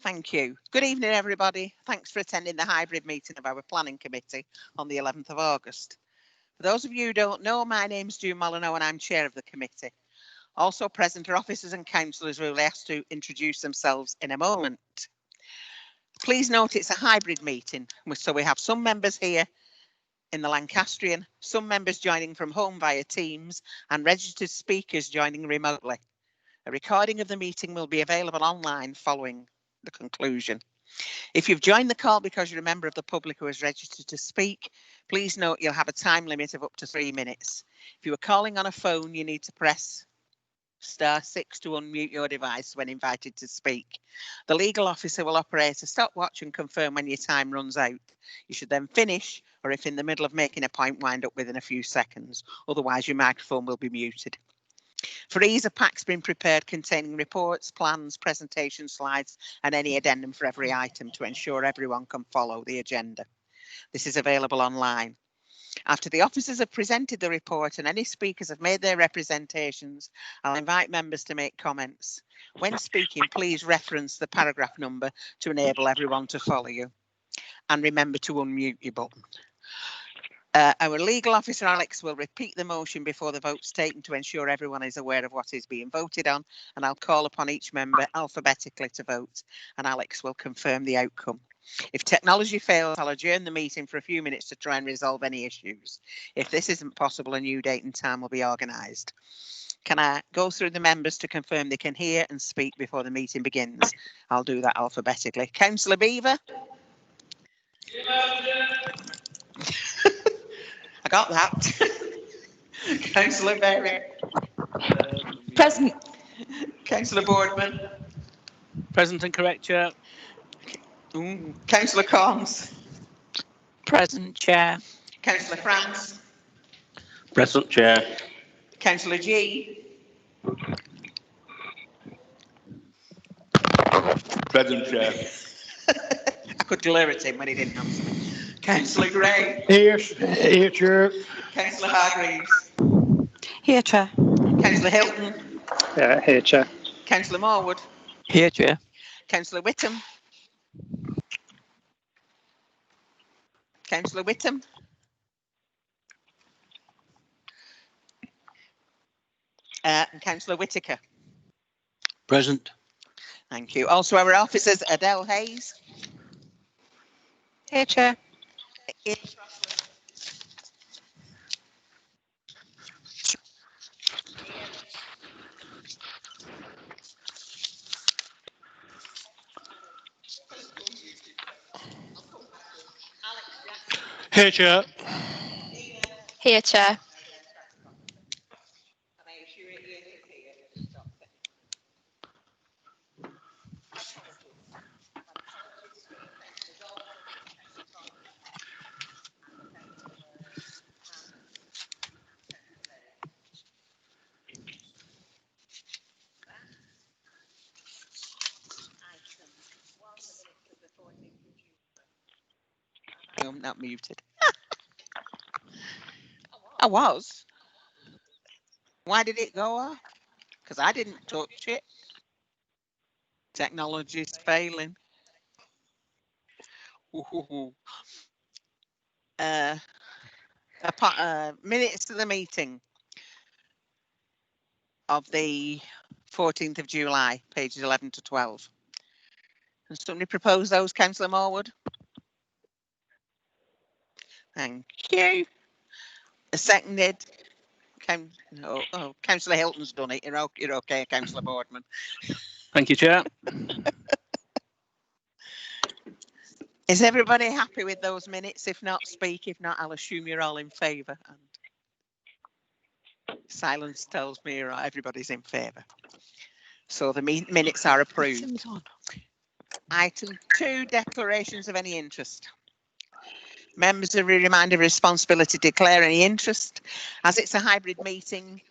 Thank you. Good evening, everybody. Thanks for attending the hybrid meeting of our planning committee on the 11th of August. For those of you who don't know, my name's June Molyneux and I'm chair of the committee. Also present are officers and councillors who will ask to introduce themselves in a moment. Please note it's a hybrid meeting, so we have some members here in the Lancastrian, some members joining from home via Teams and registered speakers joining remotely. A recording of the meeting will be available online following the conclusion. If you've joined the call because you're a member of the public who has registered to speak, please note you'll have a time limit of up to 3 minutes. If you are calling on a phone, you need to press *6 to unmute your device when invited to speak. The legal officer will operate a stopwatch and confirm when your time runs out. You should then finish, or if in the middle of making a point, wind up within a few seconds. Otherwise, your microphone will be muted. For ease, a pack's been prepared containing reports, plans, presentation slides and any addendum for every item to ensure everyone can follow the agenda. This is available online. After the officers have presented the report and any speakers have made their representations, I'll invite members to make comments. When speaking, please reference the paragraph number to enable everyone to follow you. And remember to unmute your button. Our legal officer, Alex, will repeat the motion before the vote's taken to ensure everyone is aware of what is being voted on, and I'll call upon each member alphabetically to vote, and Alex will confirm the outcome. If technology fails, I'll adjourn the meeting for a few minutes to try and resolve any issues. If this isn't possible, a new date and time will be organised. Can I go through the members to confirm they can hear and speak before the meeting begins? I'll do that alphabetically. Councillor Beaver? I got that. Councillor Berry. Present. Councillor Boardman. Present and correct, Chair. Councillor Corns. Present, Chair. Councillor France. Present, Chair. Councillor G. Present, Chair. I could glare at him when he didn't answer me. Councillor Gray. Here, Chair. Councillor Hargreaves. Here, Chair. Councillor Hilton. Here, Chair. Councillor Morwood. Here, Chair. Councillor Whittam. Councillor Whittam. And Councillor Whitaker. Present. Thank you. Also our officers, Adele Hayes. Here, Chair. Here, Chair. Here, Chair. I'm not muted. I was. Why did it go off? Because I didn't touch it. Technology's failing. Minutes to the meeting of the 14th of July, pages 11 to 12. Can somebody propose those, Councillor Morwood? Thank you. Seconded. Councillor Hilton's done it. You're okay, Councillor Boardman. Thank you, Chair. Is everybody happy with those minutes? If not, speak. If not, I'll assume you're all in favour. And silence tells me everybody's in favour. So the minutes are approved. Item 2, declarations of any interest. Members are reminded of responsibility to declare any interest. As it's a hybrid meeting,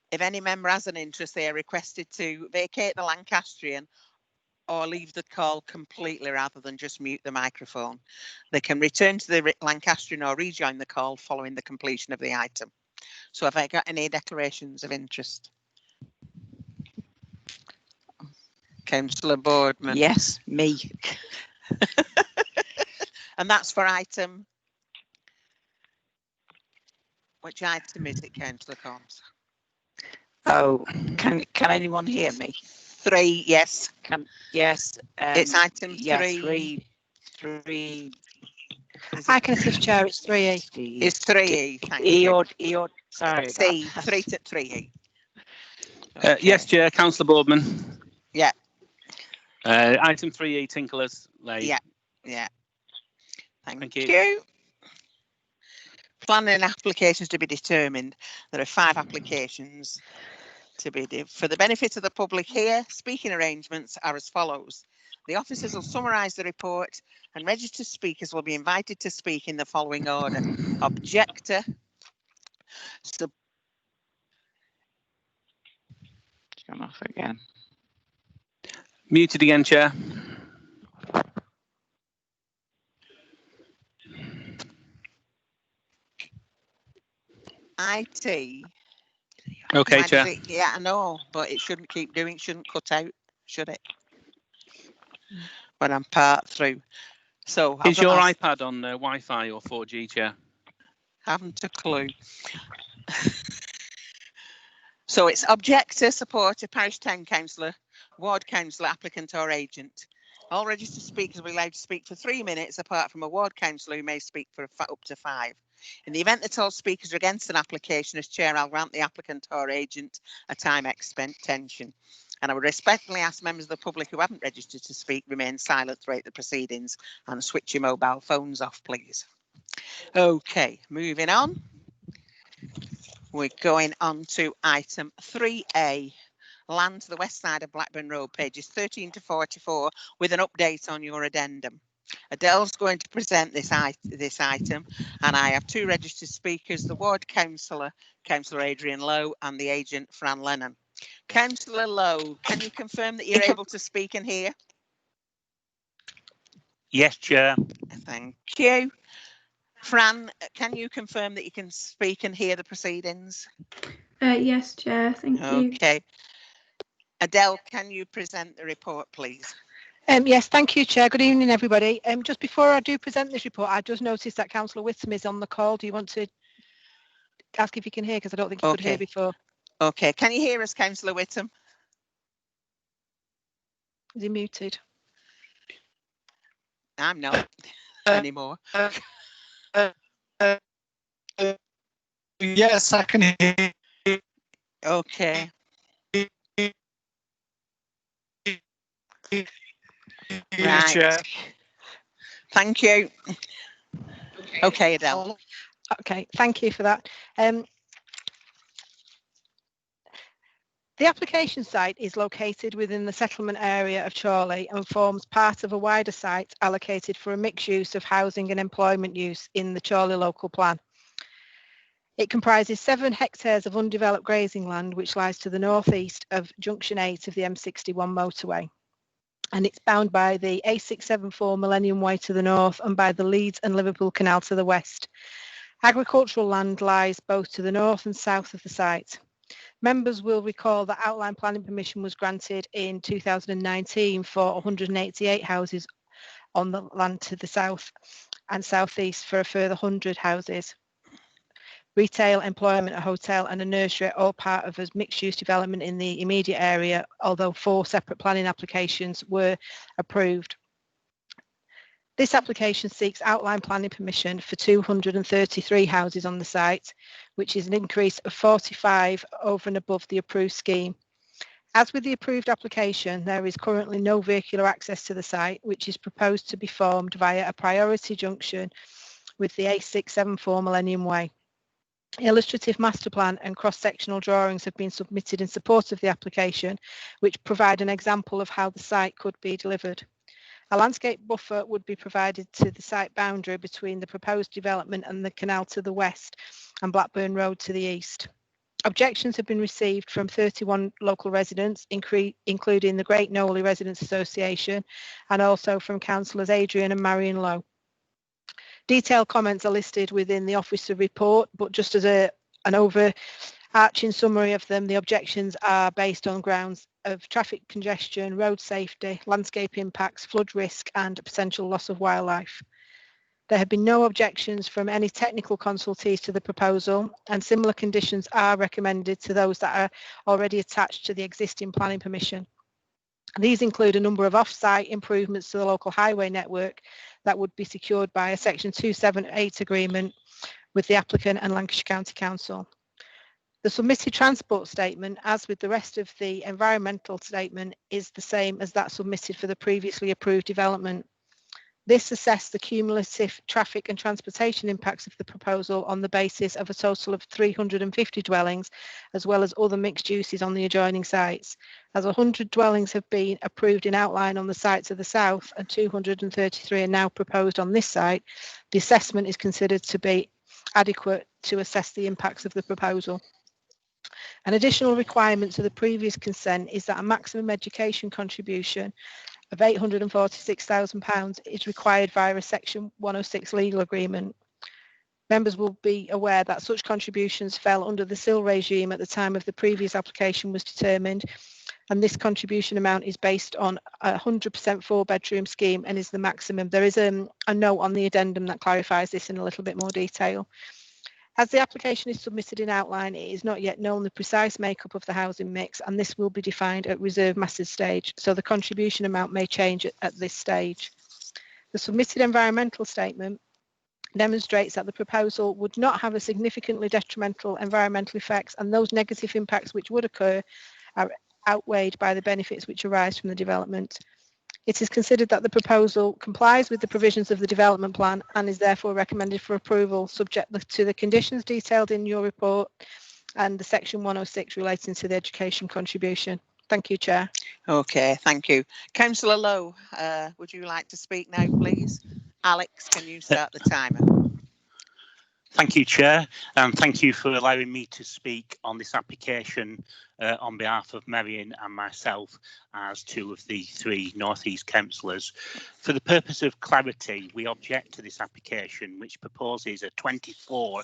if any member has an interest, they are requested to vacate the Lancastrian or leave the call completely rather than just mute the microphone. They can return to the Lancastrian or rejoin the call following the completion of the item. So have I got any declarations of interest? Councillor Boardman. Yes, me. And that's for item. Which item is it, Councillor Combs? Oh, can anyone hear me? 3, yes. Yes. It's item yeah, 3. Three. I can assist, Chair. It's 3E. It's 3E. Thank E you. or sorry. C, about 3 that. to 3E. Yes, Chair. Councillor Boardman. Yeah. Item 3E, Tinkerlers Lane. Yeah. Yeah. Thank Thank you. you. Planning applications to be determined. There are 5 applications to be for the benefit of the public here. Speaking arrangements are as follows. The officers will summarise the report and registered speakers will be invited to speak in the following order. Objector. Gone off again. Muted again, Chair. IT. Okay, Why Chair. does it- yeah, I know, but it shouldn't keep doing, it shouldn't cut out, should it? When I'm part through. So Is your iPad on Wi-Fi or 4G, Chair? haven't a clue. So it's objector, supporter, parish town councillor, ward councillor, applicant or agent. All registered speakers will be allowed to speak for 3 minutes, apart from a ward councillor who may speak for up to 5. In the event that all speakers are against an application, as chair, I'll grant the applicant or agent a time extension. And I would respectfully ask members of the public who haven't registered to speak remain silent throughout the proceedings and switch your mobile phones off, please. Okay, moving on. We're going on to item 3A, land to the west side of Blackburn Road, pages 13 to 44, with an update on your addendum. Adele's going to present this item, and I have 2 registered speakers, the ward councillor, Councillor Adrian Lowe, and the agent, Fran Lennon. Councillor Lowe, can you confirm that you're able to speak and hear? Yes, Chair. Thank you. Fran, can you confirm that you can speak and hear the proceedings? Yes, Chair. Thank you. Okay. Adele, can you present the report, please? Yes, thank you, Chair. Good evening, everybody. Just before I do present this report, I just noticed that Councillor Whittam is on the call. Do you want to ask if you can hear? Because I don't think you could hear before. Okay. Can you hear us, Councillor Whittam? Is he muted? I'm not anymore. Yes, I can hear. Okay. Right. Chair. Thank you. Okay, Adele. Okay, thank you for that. The application site is located within the settlement area of Chorley and forms part of a wider site allocated for a mixed use of housing and employment use in the Chorley local plan. It comprises 7 hectares of undeveloped grazing land which lies to the northeast of junction 8 of the M61 motorway. And it's bound by the A674 Millennium Way to the north and by the Leeds and Liverpool Canal to the west. Agricultural land lies both to the north and south of the site. Members will recall that outline planning permission was granted in 2019 for 188 houses on the land to the south and southeast for a further 100 houses. Retail, employment, a hotel and a nursery are all part of a mixed-use development in the immediate area, although 4 separate planning applications were approved. This application seeks outline planning permission for 233 houses on the site, which is an increase of 45 over and above the approved scheme. As with the approved application, there is currently no vehicular access to the site, which is proposed to be formed via a priority junction with the A674 Millennium Way. Illustrative master plan and cross-sectional drawings have been submitted in support of the application, which provide an example of how the site could be delivered. A landscape buffer would be provided to the site boundary between the proposed development and the canal to the west and Blackburn Road to the east. Objections have been received from 31 local residents, including the Great Knowley Residents Association, and also from councillors Adrian and Marion Lowe. Detailed comments are listed within the officer report, but just as an Arching summary of them, the objections are based on grounds of traffic congestion, road safety, landscape impacts, flood risk and potential loss of wildlife. There have been no objections from any technical consultees to the proposal, and similar conditions are recommended to those that are already attached to the existing planning permission. These include a number of off-site improvements to the local highway network that would be secured by a Section 278 agreement with the applicant and Lancashire County Council. The submitted transport statement, as with the rest of the environmental statement, is the same as that submitted for the previously approved development. This assessed the cumulative traffic and transportation impacts of the proposal on the basis of a total of 350 dwellings, as well as other mixed uses on the adjoining sites. As 100 dwellings have been approved in outline on the site to the south and 233 are now proposed on this site, the assessment is considered to be adequate to assess the impacts of the proposal. An additional requirement to the previous consent is that a maximum education contribution of £846,000 is required via a Section 106 legal agreement. Members will be aware that such contributions fell under the CIL regime at the time of the previous application was determined, and this contribution amount is based on a 100% 4-bedroom scheme and is the maximum. There is a note on the addendum that clarifies this in a little bit more detail. As the application is submitted in outline, it is not yet known the precise makeup of the housing mix, and this will be defined at reserve matters stage, so the contribution amount may change at this stage. The submitted environmental statement demonstrates that the proposal would not have a significantly detrimental environmental effects, and those negative impacts which would occur are outweighed by the benefits which arise from the development. It is considered that the proposal complies with the provisions of the development plan and is therefore recommended for approval, subject to the conditions detailed in your report and the Section 106 relating to the education contribution. Thank you, Chair. Okay, thank you. Councillor Lowe, would you like to speak now, please? Alex, can you start the timer? Thank you, Chair, and thank you for allowing me to speak on this application on behalf of Marion and myself as two of the 3 North East councillors. For the purpose of clarity, we object to this application, which proposes a 24%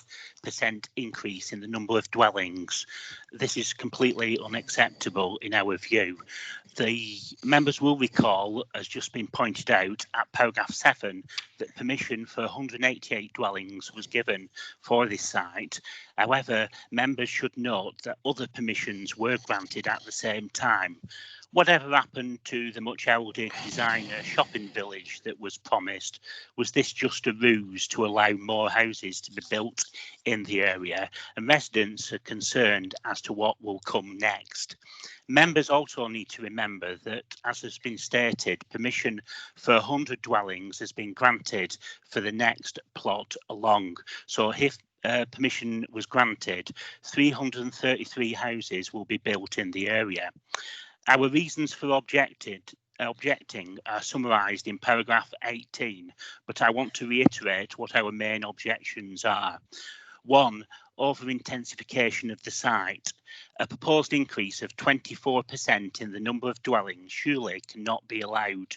increase in the number of dwellings. This is completely unacceptable in our view. The members will recall, as just been pointed out, at paragraph 7, that permission for 188 dwellings was given for this site. However, members should note that other permissions were granted at the same time. Whatever happened to the much heralded designer shopping village that was promised? Was this just a ruse to allow more houses to be built in the area? And residents are concerned as to what will come next. Members also need to remember that, as has been stated, permission for 100 dwellings has been granted for the next plot along. So if permission was granted, 333 houses will be built in the area. Our reasons for objecting are summarised in paragraph 18, but I want to reiterate what our main objections are. 1. Over-intensification of the site. A proposed increase of 24% in the number of dwellings surely cannot be allowed.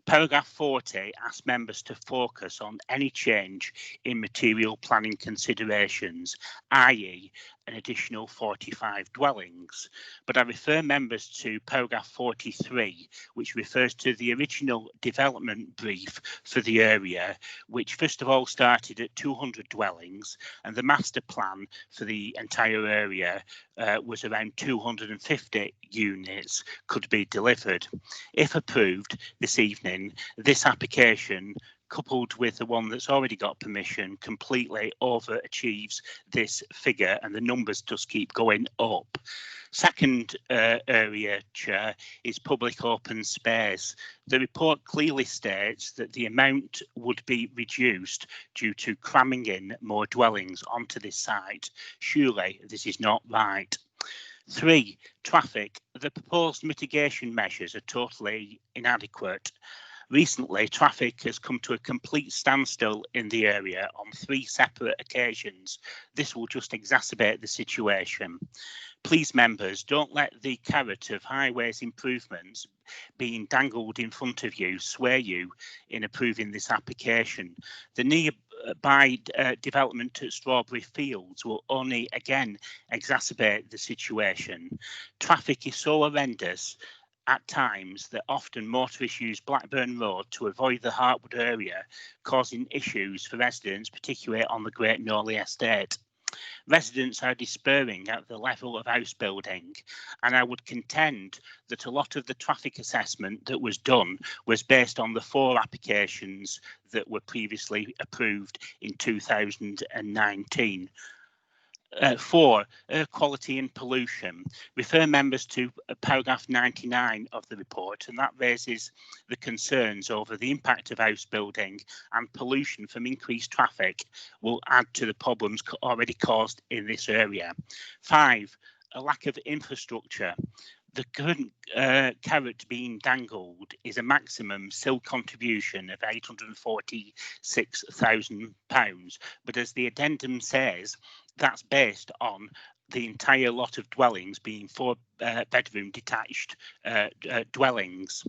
Paragraph 40 asks members to focus on any change in material planning considerations, i.e. an additional 45 dwellings. But I refer members to paragraph 43, which refers to the original development brief for the area, which first of all started at 200 dwellings, and the master plan for the entire area was around 250 units could be delivered. If approved this evening, this application, coupled with the one that's already got permission, completely overachieves this figure, and the numbers just keep going up. Second area, Chair, is public open space. The report clearly states that the amount would be reduced due to cramming in more dwellings onto this site. Surely this is not right. 3. Traffic. The proposed mitigation measures are totally inadequate. Recently, traffic has come to a complete standstill in the area on 3 separate occasions. This will just exacerbate the situation. Please, members, don't let the carrot of highways improvements being dangled in front of you sway you in approving this application. The by development at Strawberry Fields will only again exacerbate the situation. Traffic is so horrendous at times that often motorists use Blackburn Road to avoid the Hartwood area, causing issues for residents, particularly on the Great Knowley estate. Residents are despairing at the level of house building, and I would contend that a lot of the traffic assessment that was done was based on the 4 applications that were previously approved in 2019. 4, air quality and pollution. Refer members to paragraph 99 of the report, and that raises the concerns over the impact of house building and pollution from increased traffic will add to the problems already caused in this area. 5, a lack of infrastructure. The current carrot being dangled is a maximum SIL contribution of £846,000, but as the addendum says, that's based on the entire lot of dwellings being 4-bedroom detached dwellings.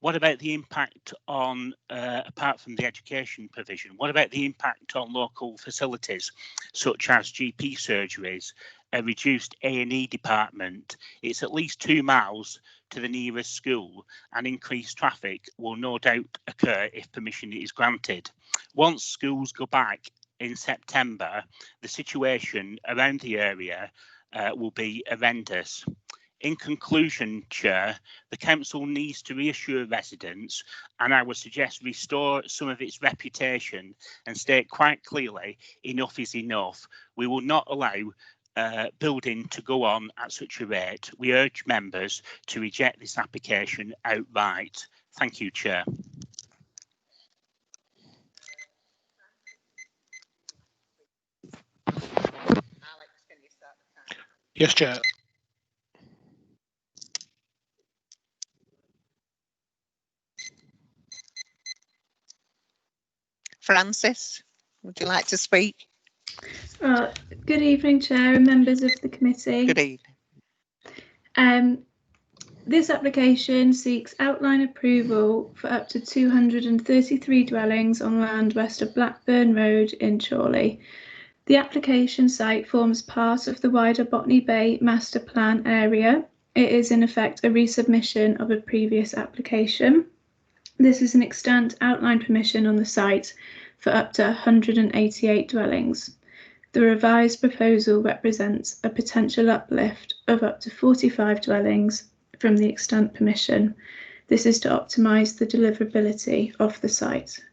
What about the impact on, apart from the education provision, what about the impact on local facilities such as GP surgeries, a reduced A&E department? It's at least 2 miles to the nearest school, and increased traffic will no doubt occur if permission is granted. Once schools go back in September, the situation around the area will be horrendous. In conclusion, Chair, the council needs to reassure residents, and I would suggest restore some of its reputation and state quite clearly, enough is enough. We will not allow building to go on at such a rate. We urge members to reject this application outright. Thank you, Chair. Alex, can you start the time? Yes, Chair. Francis, would you like to speak? Good evening, Chair and members of the committee. Good evening. This application seeks outline approval for up to 233 dwellings on land west of Blackburn Road in Chorley. The application site forms part of the wider Botany Bay Master Plan area. It is in effect a resubmission of a previous application. This is an extant outline permission on the site for up to 188 dwellings. The revised proposal represents a potential uplift of up to 45 dwellings from the extant permission. This is to optimise the deliverability of the site.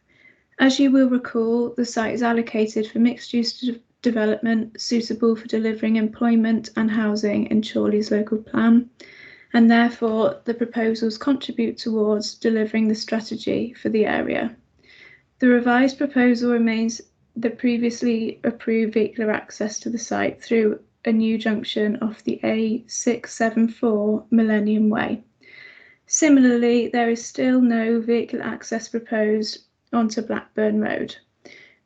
As you will recall, the site is allocated for mixed-use development suitable for delivering employment and housing in Chorley's local plan, and therefore the proposals contribute towards delivering the strategy for the area. The revised proposal remains the previously approved vehicular access to the site through a new junction off the A674 Millennium Way. Similarly, there is still no vehicular access proposed onto Blackburn Road.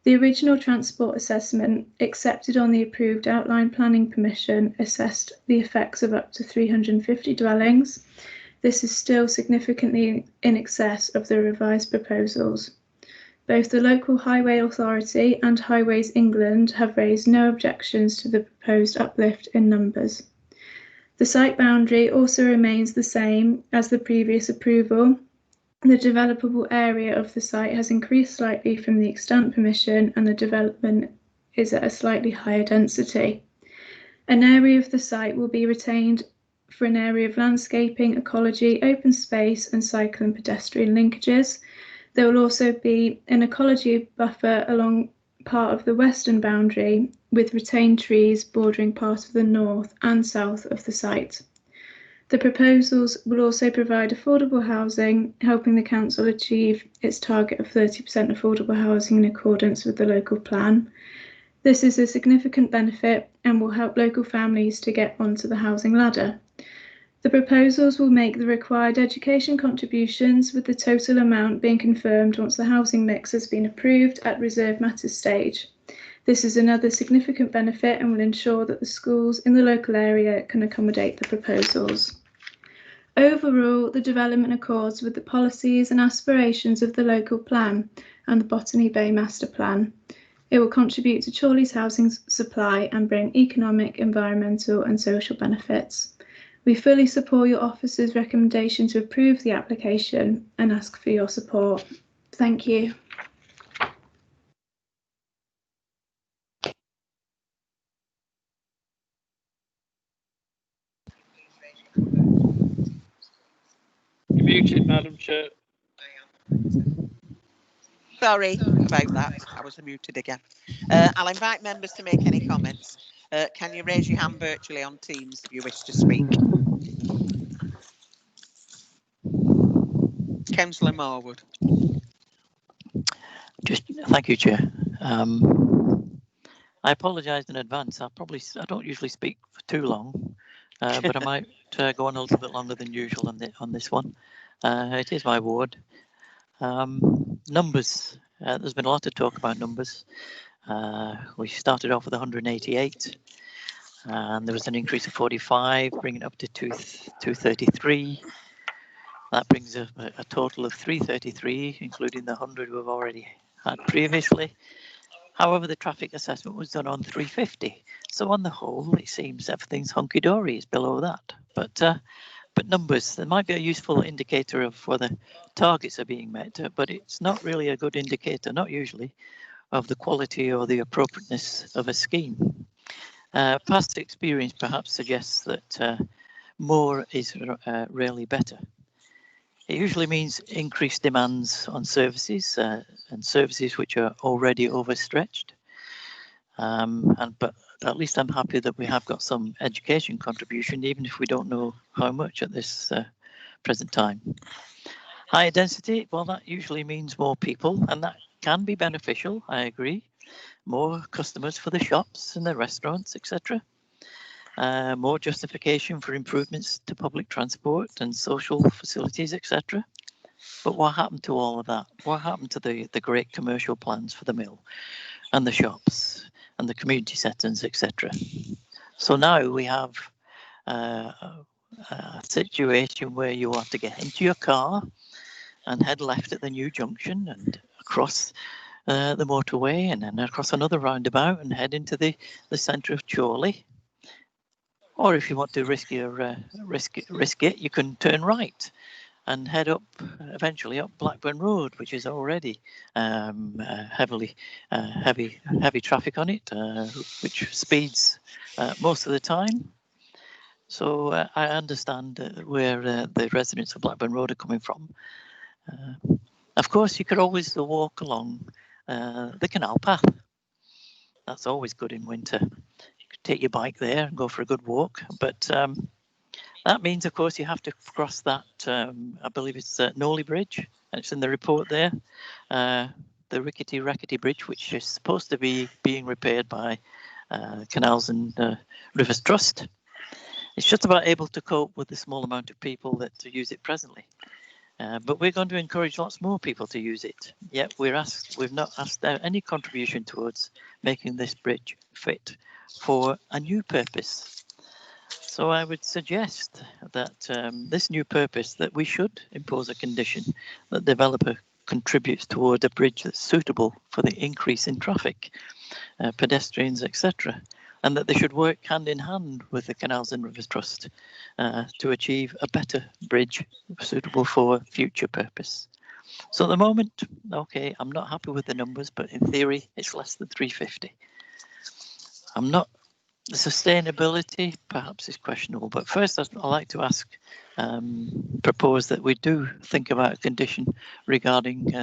The original transport assessment accepted on the approved outline planning permission assessed the effects of up to 350 dwellings. This is still significantly in excess of the revised proposals. Both the local highway authority and Highways England have raised no objections to the proposed uplift in numbers. The site boundary also remains the same as the previous approval. The developable area of the site has increased slightly from the extant permission, and the development is at a slightly higher density. An area of the site will be retained for an area of landscaping, ecology, open space and cycle and pedestrian linkages. There will also be an ecology buffer along part of the western boundary with retained trees bordering part of the north and south of the site. The proposals will also provide affordable housing, helping the council achieve its target of 30% affordable housing in accordance with the local plan. This is a significant benefit and will help local families to get onto the housing ladder. The proposals will make the required education contributions, with the total amount being confirmed once the housing mix has been approved at reserve matters stage. This is another significant benefit and will ensure that the schools in the local area can accommodate the proposals. Overall, the development accords with the policies and aspirations of the local plan and the Botany Bay Master Plan. It will contribute to Chorley's housing supply and bring economic, environmental and social benefits. We fully support your officer's recommendation to approve the application and ask for your support. Thank you. You're muted, Madam Chair. Sorry about that. I was muted again. I'll invite members to make any comments. Can you raise your hand virtually on Teams if you wish to speak? Councillor Marwood. Thank you, Chair. I apologise in advance. I don't usually speak for too long, but I might go on a little bit longer than usual on this one. It is my ward. Numbers. There's been a lot of talk about numbers. We started off with 188, and there was an increase of 45, bringing it up to 233. That brings a total of 333, including the 100 we've already had previously. However, the traffic assessment was done on 350. So on the whole, it seems everything's hunky-dory. It's below that. But numbers, there might be a useful indicator of whether targets are being met, but it's not really a good indicator, not usually, of the quality or the appropriateness of a scheme. Past experience perhaps suggests that more is rarely better. It usually means increased demands on services and services which are already overstretched. But at least I'm happy that we have got some education contribution, even if we don't know how much at this present time. Higher density, well, that usually means more people, and that can be beneficial, I agree. More customers for the shops and the restaurants, etc. More justification for improvements to public transport and social facilities, etc. But what happened to all of that? What happened to the great commercial plans for the mill and the shops and the community settings, etc.? So now we have a situation where you have to get into your car and head left at the new junction and across the motorway and then across another roundabout and head into the centre of Chorley. Or if you want to risk it, you can turn right and head up, eventually up Blackburn Road, which is already heavy traffic on it, which speeds most of the time. So I understand where the residents of Blackburn Road are coming from. Of course, you could always walk along the canal path. That's always good in winter. Take your bike there and go for a good walk, but that means, of course, you have to cross that. I believe it's Knowley Bridge. It's in the report there. The rickety bridge, which is supposed to be being repaired by Canals and Rivers Trust. It's just about able to cope with the small amount of people that use it presently. But we're going to encourage lots more people to use it. Yet we've not asked any contribution towards making this bridge fit for a new purpose. So I would suggest that this new purpose, that we should impose a condition that the developer contributes toward a bridge that's suitable for the increase in traffic, pedestrians, etc., and that they should work hand in hand with the Canals and Rivers Trust to achieve a better bridge suitable for future purpose. So at the moment, okay, I'm not happy with the numbers, but in theory, it's less than 350. The sustainability perhaps is questionable, but first I'd like to propose that we do think about a condition regarding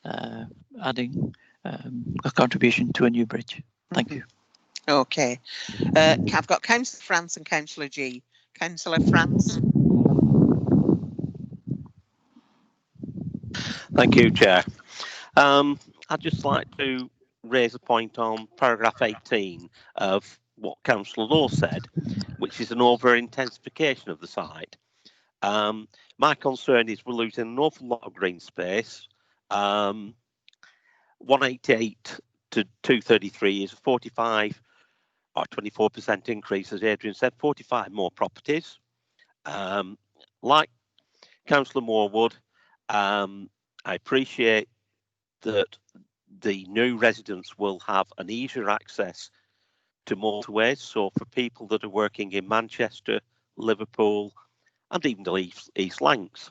adding a contribution to a new bridge. Thank you. Okay. I've got Councillor France and Councillor G. Councillor France. Thank you, Chair. I'd just like to raise a point on paragraph 18 of what Councillor Law said, which is an over-intensification of the site. My concern is we're losing an awful lot of green space. 188 to 233 is a 45 or 24% increase, as Adrian said, 45 more properties. like Councillor Morewood, I appreciate that the new residents will have an easier access to motorways. So for people that are working in Manchester, Liverpool, and even the East Lancs,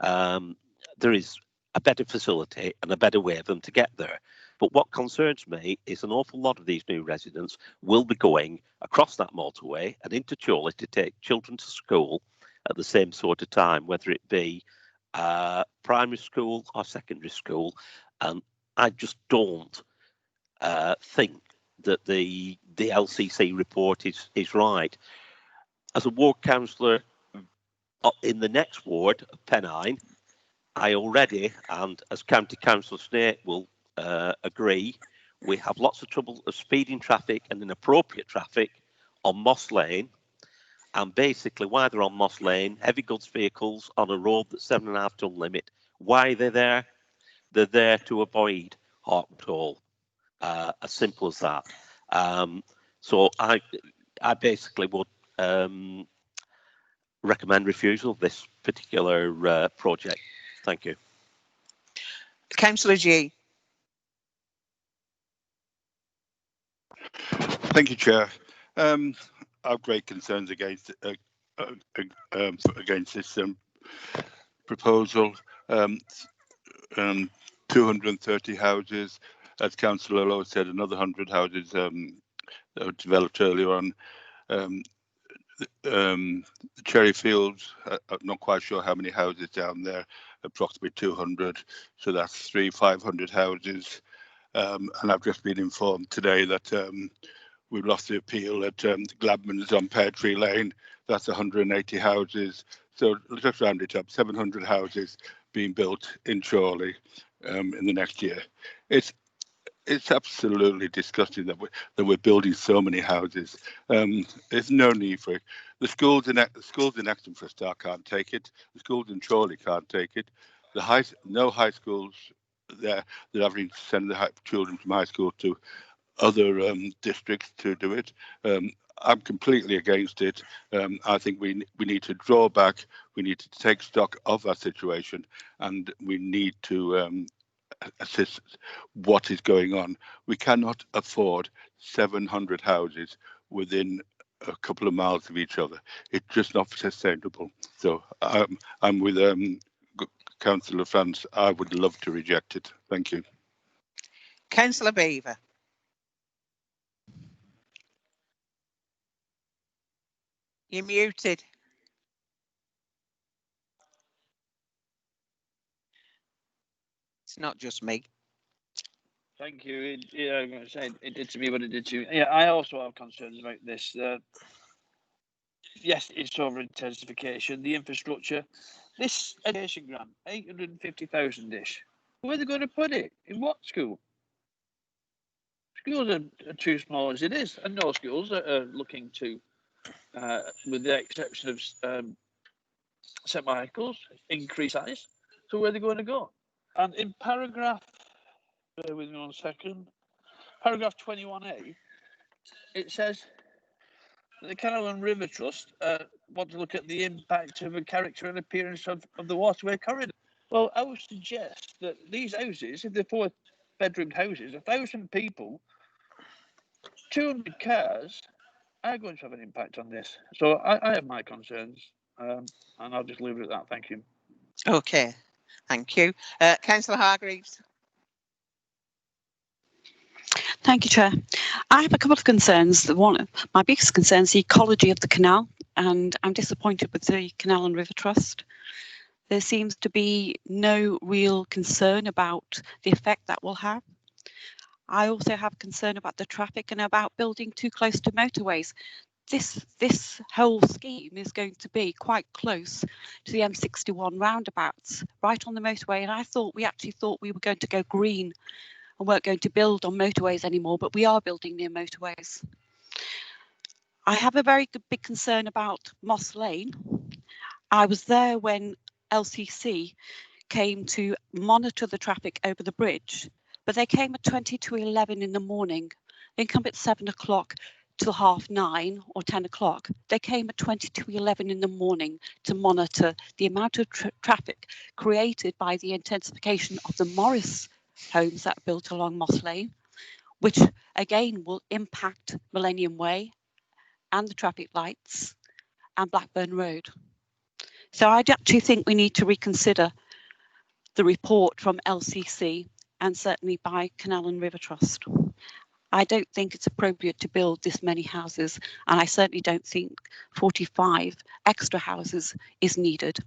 there is a better facility and a better way for them to get there. But what concerns me is an awful lot of these new residents will be going across that motorway and into Chorley to take children to school at the same sort of time, whether it be primary school or secondary school. And I just don't think that the LCC report is right. As a ward councillor in the next ward of Pennine, I already, and as County Councillor Snape will agree, we have lots of trouble of speeding traffic and inappropriate traffic on Moss Lane. And basically, why they're on Moss Lane, heavy goods vehicles on a road that's 7.5 ton limit, why they're there? They're there to avoid Harton Toll. As simple as that. So I basically would recommend refusal of this particular project. Thank you. Councillor G. Thank you, Chair. I have great concerns against this proposal. 230 houses, as Councillor Lowe said, another 100 houses that were developed earlier on. The Cherry Fields, I'm not quite sure how many houses down there, approximately 200, so that's 500 houses. And I've just been informed today that we've lost the appeal at Gladman's on Pear Tree Lane. That's 180 houses. So let's round it up, 700 houses being built in Chorley in the next year. It's absolutely disgusting that we're building so many houses. There's no need for it. The schools in Exton for a start can't take it. The schools in Chorley can't take it. No high schools there that having to send the children from high school to other districts to do it. I'm completely against it. I think we need to draw back. We need to take stock of our situation, and we need to assess what is going on. We cannot afford 700 houses within a couple of miles of each other. It's just not sustainable. So I'm with Councillor France. I would love to reject it. Thank you. Councillor Beaver. You're muted. It's not just me. Thank you. Yeah, I'm going to say it did to me what it did to you. Yeah, I also have concerns about this. Yes, it's over intensification, the infrastructure. This education grant, 850,000-ish. Where are they going to put it? In what school? Schools are too small as it is, and no schools are looking to, with the exception of St Michael's, increase size. So where are they going to go? And in paragraph, bear with me 1 second, paragraph 21A, it says the Canal and River Trust want to look at the impact of the character and appearance of the waterway corridor. Well, I would suggest that these houses, if they're 4-bedroom houses, 1,000 people, 200 cars are going to have an impact on this. So I have my concerns, and I'll just leave it at that. Thank you. Okay, thank you. Councillor Hargreaves. Thank you, Chair. I have a couple of concerns. My biggest concern is the ecology of the canal, and I'm disappointed with the Canal and River Trust. There seems to be no real concern about the effect that will have. I also have concern about the traffic and about building too close to motorways. This whole scheme is going to be quite close to the M61 roundabouts, right on the motorway, and we actually thought we were going to go green and weren't going to build on motorways anymore, but we are building near motorways. I have a very big concern about Moss Lane. I was there when LCC came to monitor the traffic over the bridge, but they came at 20 to 11 in the morning. They come at 7 o'clock till 9:30 or 10 o'clock. They came at 11 in the morning to monitor the amount of traffic created by the intensification of the Morris homes that are built along Moss Lane, which again will impact Millennium Way and the traffic lights and Blackburn Road. So I actually think we need to reconsider the report from LCC and certainly by Canal and River Trust. I don't think it's appropriate to build this many houses, and I certainly don't think 45 extra houses is needed.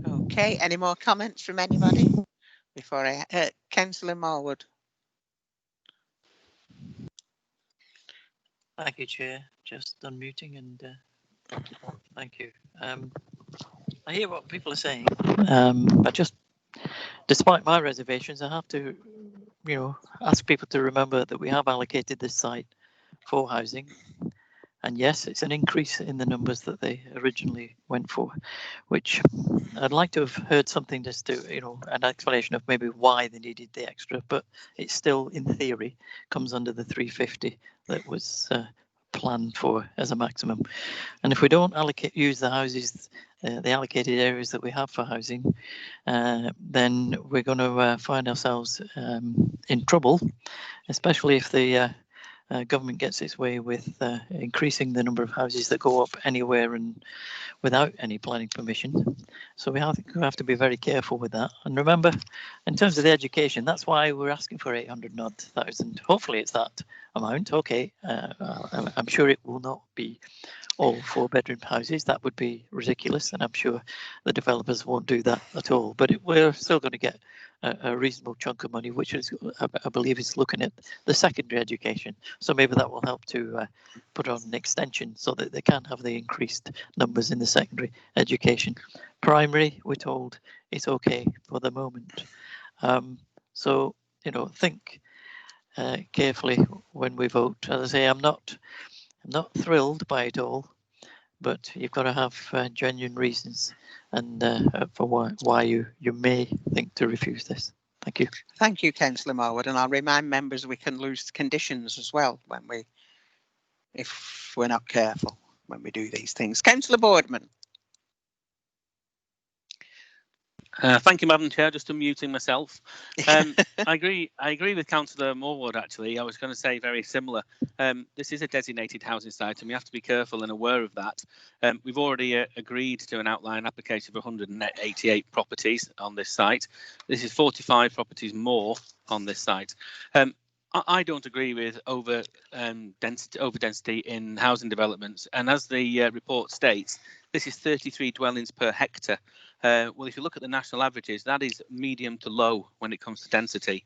Okay, any more comments from anybody before I, Councillor Marwood? Thank you, Chair. Just unmuting and thank you. I hear what people are saying, but just despite my reservations, I have to, ask people to remember that we have allocated this site for housing. And yes, it's an increase in the numbers that they originally went for, which I'd like to have heard something just to, an explanation of maybe why they needed the extra, but it still, in theory, comes under the 350 that was planned for as a maximum. And if we don't use the houses, the allocated areas that we have for housing, then we're going to find ourselves in trouble, especially if the government gets its way with increasing the number of houses that go up anywhere and without any planning permission. So we have to be very careful with that. And remember, in terms of the education, that's why we're asking for 800,000. Hopefully it's that amount. Okay, I'm sure it will not be all 4-bedroom houses. That would be ridiculous, and I'm sure the developers won't do that at all. But we're still going to get a reasonable chunk of money, which is, I believe, is looking at the secondary education. So maybe that will help to put on an extension so that they can have the increased numbers in the secondary education. Primary, we're told, is okay for the moment. So, think carefully when we vote. As I say, I'm not thrilled by it all, but you've got to have genuine reasons and for why you may think to refuse this. Thank you. Thank you, Councillor Marwood, and I'll remind members we can lose conditions as well if we're not careful when we do these things. Councillor Boardman. Thank you, Madam Chair. Just unmuting myself. I agree with Councillor Morwood, actually. I was going to say very similar. This is a designated housing site, and we have to be careful and aware of that. We've already agreed to an outline application for 188 properties on this site. This is 45 properties more on this site. I don't agree with over density in housing developments, and as the report states, this is 33 dwellings per hectare. Well, if you look at the national averages, that is medium to low when it comes to density.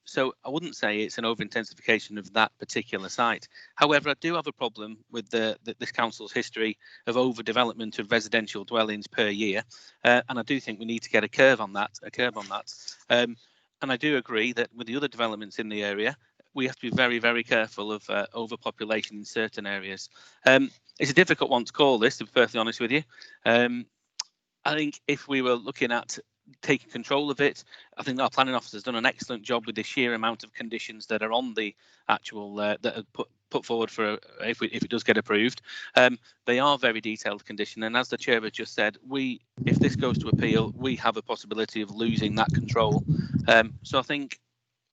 So I wouldn't say it's an over-intensification of that particular site. However, I do have a problem with this council's history of overdevelopment of residential dwellings per year, and I do think we need to get a curve on that. And I do agree that with the other developments in the area, we have to be very, very careful of overpopulation in certain areas. It's a difficult one to call this, to be perfectly honest with you. I think if we were looking at taking control of it, I think our planning officer has done an excellent job with the sheer amount of conditions that are on the actual that are put forward for if it does get approved. They are very detailed condition, and as the chair has just said, if this goes to appeal, we have a possibility of losing that control. So I think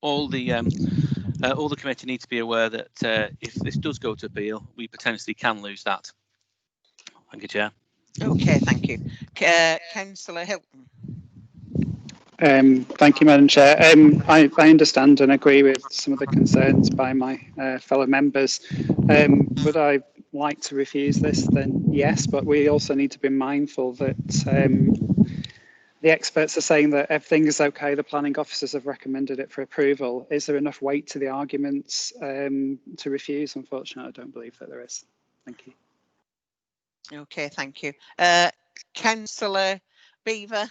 all the committee need to be aware that if this does go to appeal, we potentially can lose that. Thank you, Chair. Okay, thank you. Councillor Hilton. Thank you, Madam Chair. I understand and agree with some of the concerns by my fellow members. Would I like to refuse this? Then yes, but we also need to be mindful that the experts are saying that everything is okay. The planning officers have recommended it for approval. Is there enough weight to the arguments to refuse? Unfortunately, I don't believe that there is. Thank you. Okay, thank you. Councillor Beaver.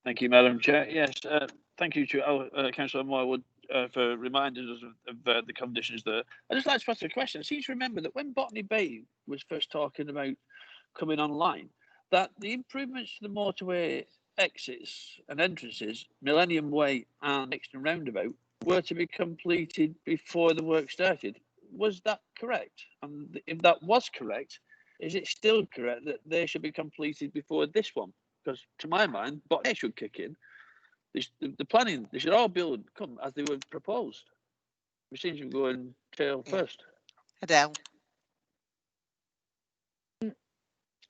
Thank you, Madam Chair. Yes, thank you to Councillor Marwood for reminding us of the conditions there. I'd just like to ask a question. I seem to remember that when Botany Bay was first talking about coming online, that the improvements to the motorway exits and entrances, Millennium Way and Exton Roundabout, were to be completed before the work started. Was that correct? And if that was correct, is it still correct that they should be completed before this one? Because to my mind, they should kick in. The planning, they should all come as they were proposed. We seem to be going tail first. Adele.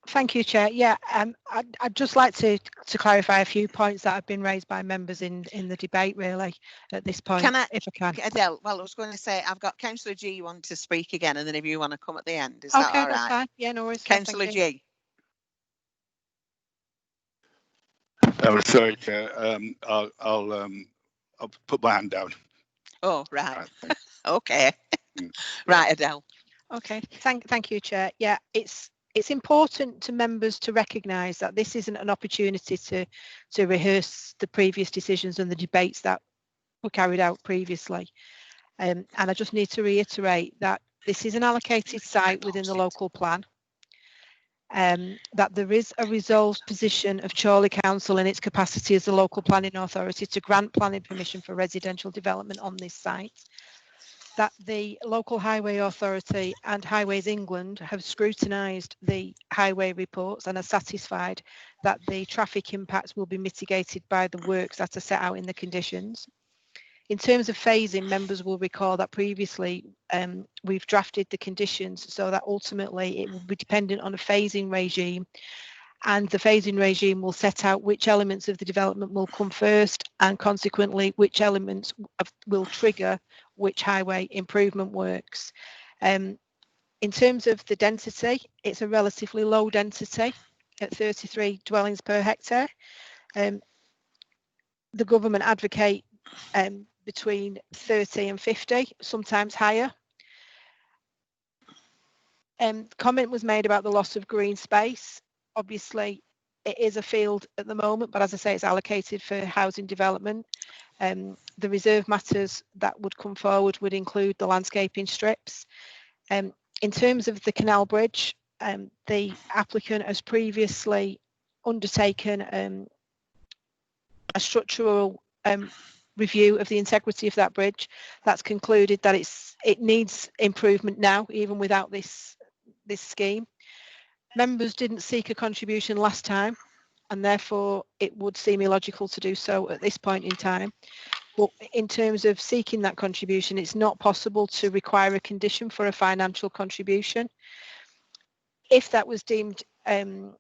Thank you, Chair. Yeah, I'd just like to clarify a few points that have been raised by members in the debate, really, at this point, if I can. Adele, well, I was going to say, I've got Councillor G want to speak again, and then if you want to come at the end, is that all right? That's fine. Yeah, no worries. Councillor G. Oh, sorry, Chair. I'll put my hand down. Oh, right. Okay. Right, Adele. Okay. Thank you, Chair. Yeah, it's important to members to recognise that this isn't an opportunity to rehearse the previous decisions and the debates that were carried out previously. And I just need to reiterate that this is an allocated site within the local plan. That there is a resolved position of Chorley Council in its capacity as the local planning authority to grant planning permission for residential development on this site. That the local highway authority and Highways England have scrutinised the highway reports and are satisfied that the traffic impacts will be mitigated by the works that are set out in the conditions. In terms of phasing, members will recall that previously we've drafted the conditions so that ultimately it will be dependent on a phasing regime, and the phasing regime will set out which elements of the development will come first and consequently which elements will trigger which highway improvement works. In terms of the density, it's a relatively low density at 33 dwellings per hectare. The government advocate between 30 and 50, sometimes higher. Comment was made about the loss of green space. Obviously, it is a field at the moment, but as I say, it's allocated for housing development. The reserve matters that would come forward would include the landscaping strips. In terms of the canal bridge, the applicant has previously undertaken a structural review of the integrity of that bridge. That's concluded that it needs improvement now, even without this scheme. Members didn't seek a contribution last time, and therefore it would seem illogical to do so at this point in time. But in terms of seeking that contribution, it's not possible to require a condition for a financial contribution. If that was deemed to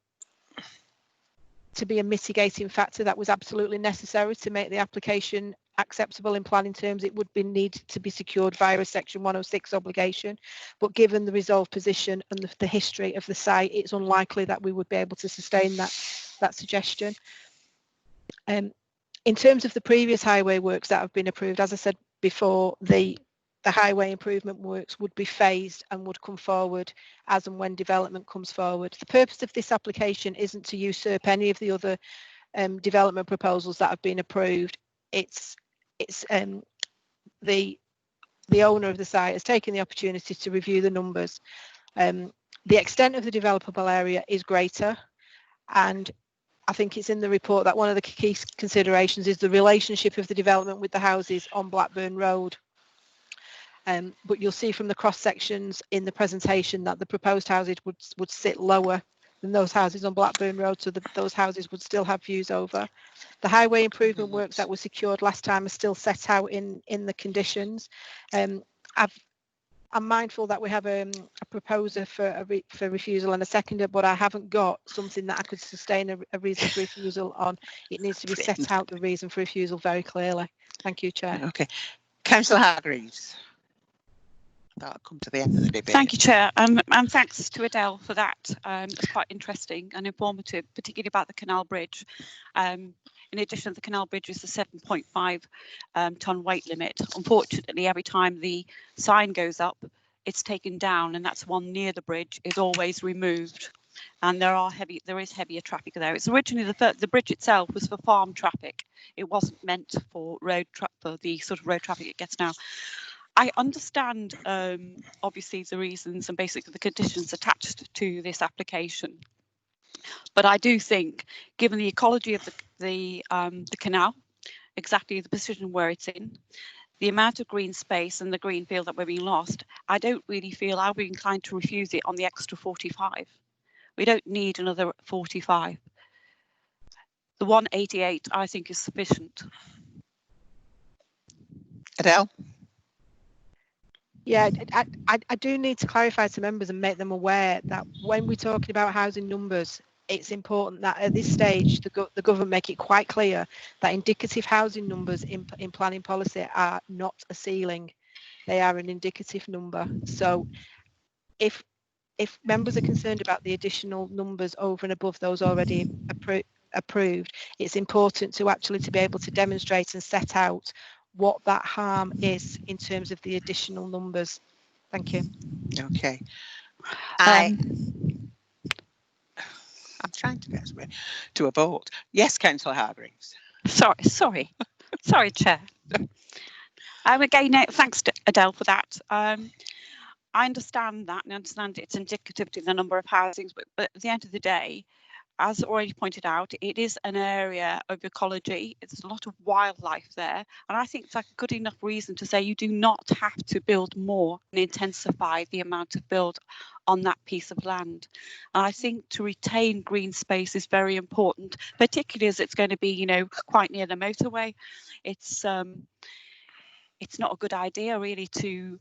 be a mitigating factor that was absolutely necessary to make the application acceptable in planning terms, it would be needed to be secured via a Section 106 obligation. But given the resolved position and the history of the site, it's unlikely that we would be able to sustain that suggestion. In terms of the previous highway works that have been approved, as I said before, the highway improvement works would be phased and would come forward as and when development comes forward. The purpose of this application isn't to usurp any of the other development proposals that have been approved. It's the owner of the site has taken the opportunity to review the numbers. The extent of the developable area is greater, and I think it's in the report that one of the key considerations is the relationship of the development with the houses on Blackburn Road. But you'll see from the cross sections in the presentation that the proposed houses would sit lower than those houses on Blackburn Road, so those houses would still have views over. The highway improvement works that were secured last time are still set out in the conditions. I'm mindful that we have a proposer for refusal and a seconder, but I haven't got something that I could sustain a reason for refusal on. It needs to be set out, the reason for refusal, very clearly. Thank you, Chair. Okay. Councillor Hargreaves. That'll come to the end of the debate. Thank you, Chair, and thanks to Adele for that. It's quite interesting and informative, particularly about the canal bridge. In addition, the canal bridge is a 7.5 tonne weight limit. Unfortunately, every time the sign goes up, it's taken down, and that's one near the bridge is always removed. And there is heavier traffic there. It's originally the bridge itself was for farm traffic. It wasn't meant for for the sort of road traffic it gets now. I understand, obviously, the reasons and basically the conditions attached to this application. But I do think, given the ecology of the canal, exactly the position where it's in, the amount of green space and the green field that we're being lost, I don't really feel I'll be inclined to refuse it on the extra 45. We don't need another 45. The 188, I think, is sufficient. Adele? Yeah, I do need to clarify to members and make them aware that when we're talking about housing numbers, it's important that at this stage the government make it quite clear that indicative housing numbers in planning policy are not a ceiling. They are an indicative number. So if members are concerned about the additional numbers over and above those already approved, it's important to actually to be able to demonstrate and set out what that harm is in terms of the additional numbers. Thank you. Okay. I'm trying to get us to a vote. Yes, Councillor Hargreaves. Sorry, Chair. Again, thanks to Adele for that. I understand that and I understand it's indicative to the number of housings, but at the end of the day, as already pointed out, it is an area of ecology. There's a lot of wildlife there. And I think it's like a good enough reason to say you do not have to build more and intensify the amount of build on that piece of land. And I think to retain green space is very important, particularly as it's going to be, you know, quite near the motorway. It's not a good idea really to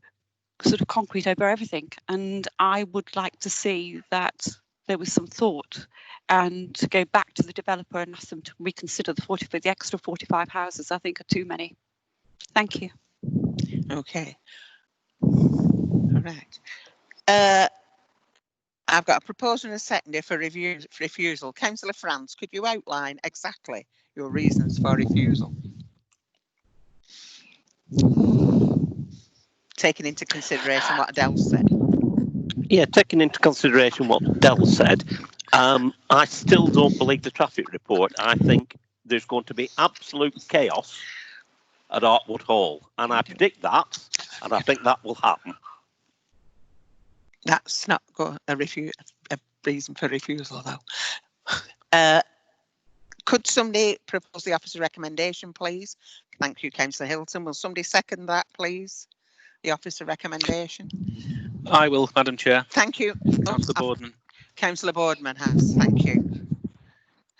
sort of concrete over everything. And I would like to see that there was some thought and to go back to the developer and ask them to reconsider the extra 45 houses, I think, are too many. Thank you. Okay. All right. I've got a proposal and a seconder for refusal. Councillor France, could you outline exactly your reasons for refusal? Taking into consideration what Adele said. Yeah, taking into consideration what Adele said, I still don't believe the traffic report. I think there's going to be absolute chaos at Artwood Hall, and I predict that, and I think that will happen. That's not a reason for refusal, though. Could somebody propose the officer recommendation, please? Thank you, Councillor Hilton. Will somebody second that, please? The officer recommendation. I will, Madam Chair. Thank you. Councillor Boardman. Councillor Boardman has. Thank you.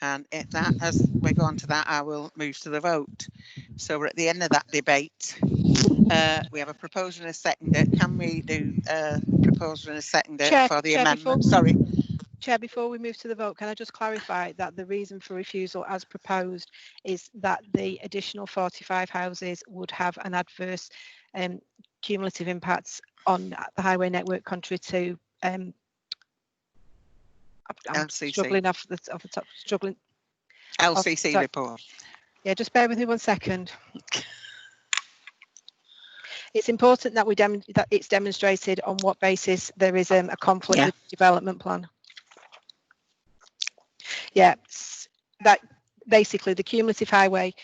And as we go on to that, I will move to the vote. So we're at the end of that debate. We have a proposer and a seconder. Can we do a proposer and a seconder for the amendment? Sorry. Chair, before we move to the vote, can I just clarify that the reason for refusal as proposed is that the additional 45 houses would have an adverse cumulative impacts on the highway network contrary to I'm LCC. struggling off the top, struggling. LCC report. Yeah, just bear with me 1 second. It's important that that it's demonstrated on what basis there is a conflict with the development plan. Yeah, that basically the cumulative highway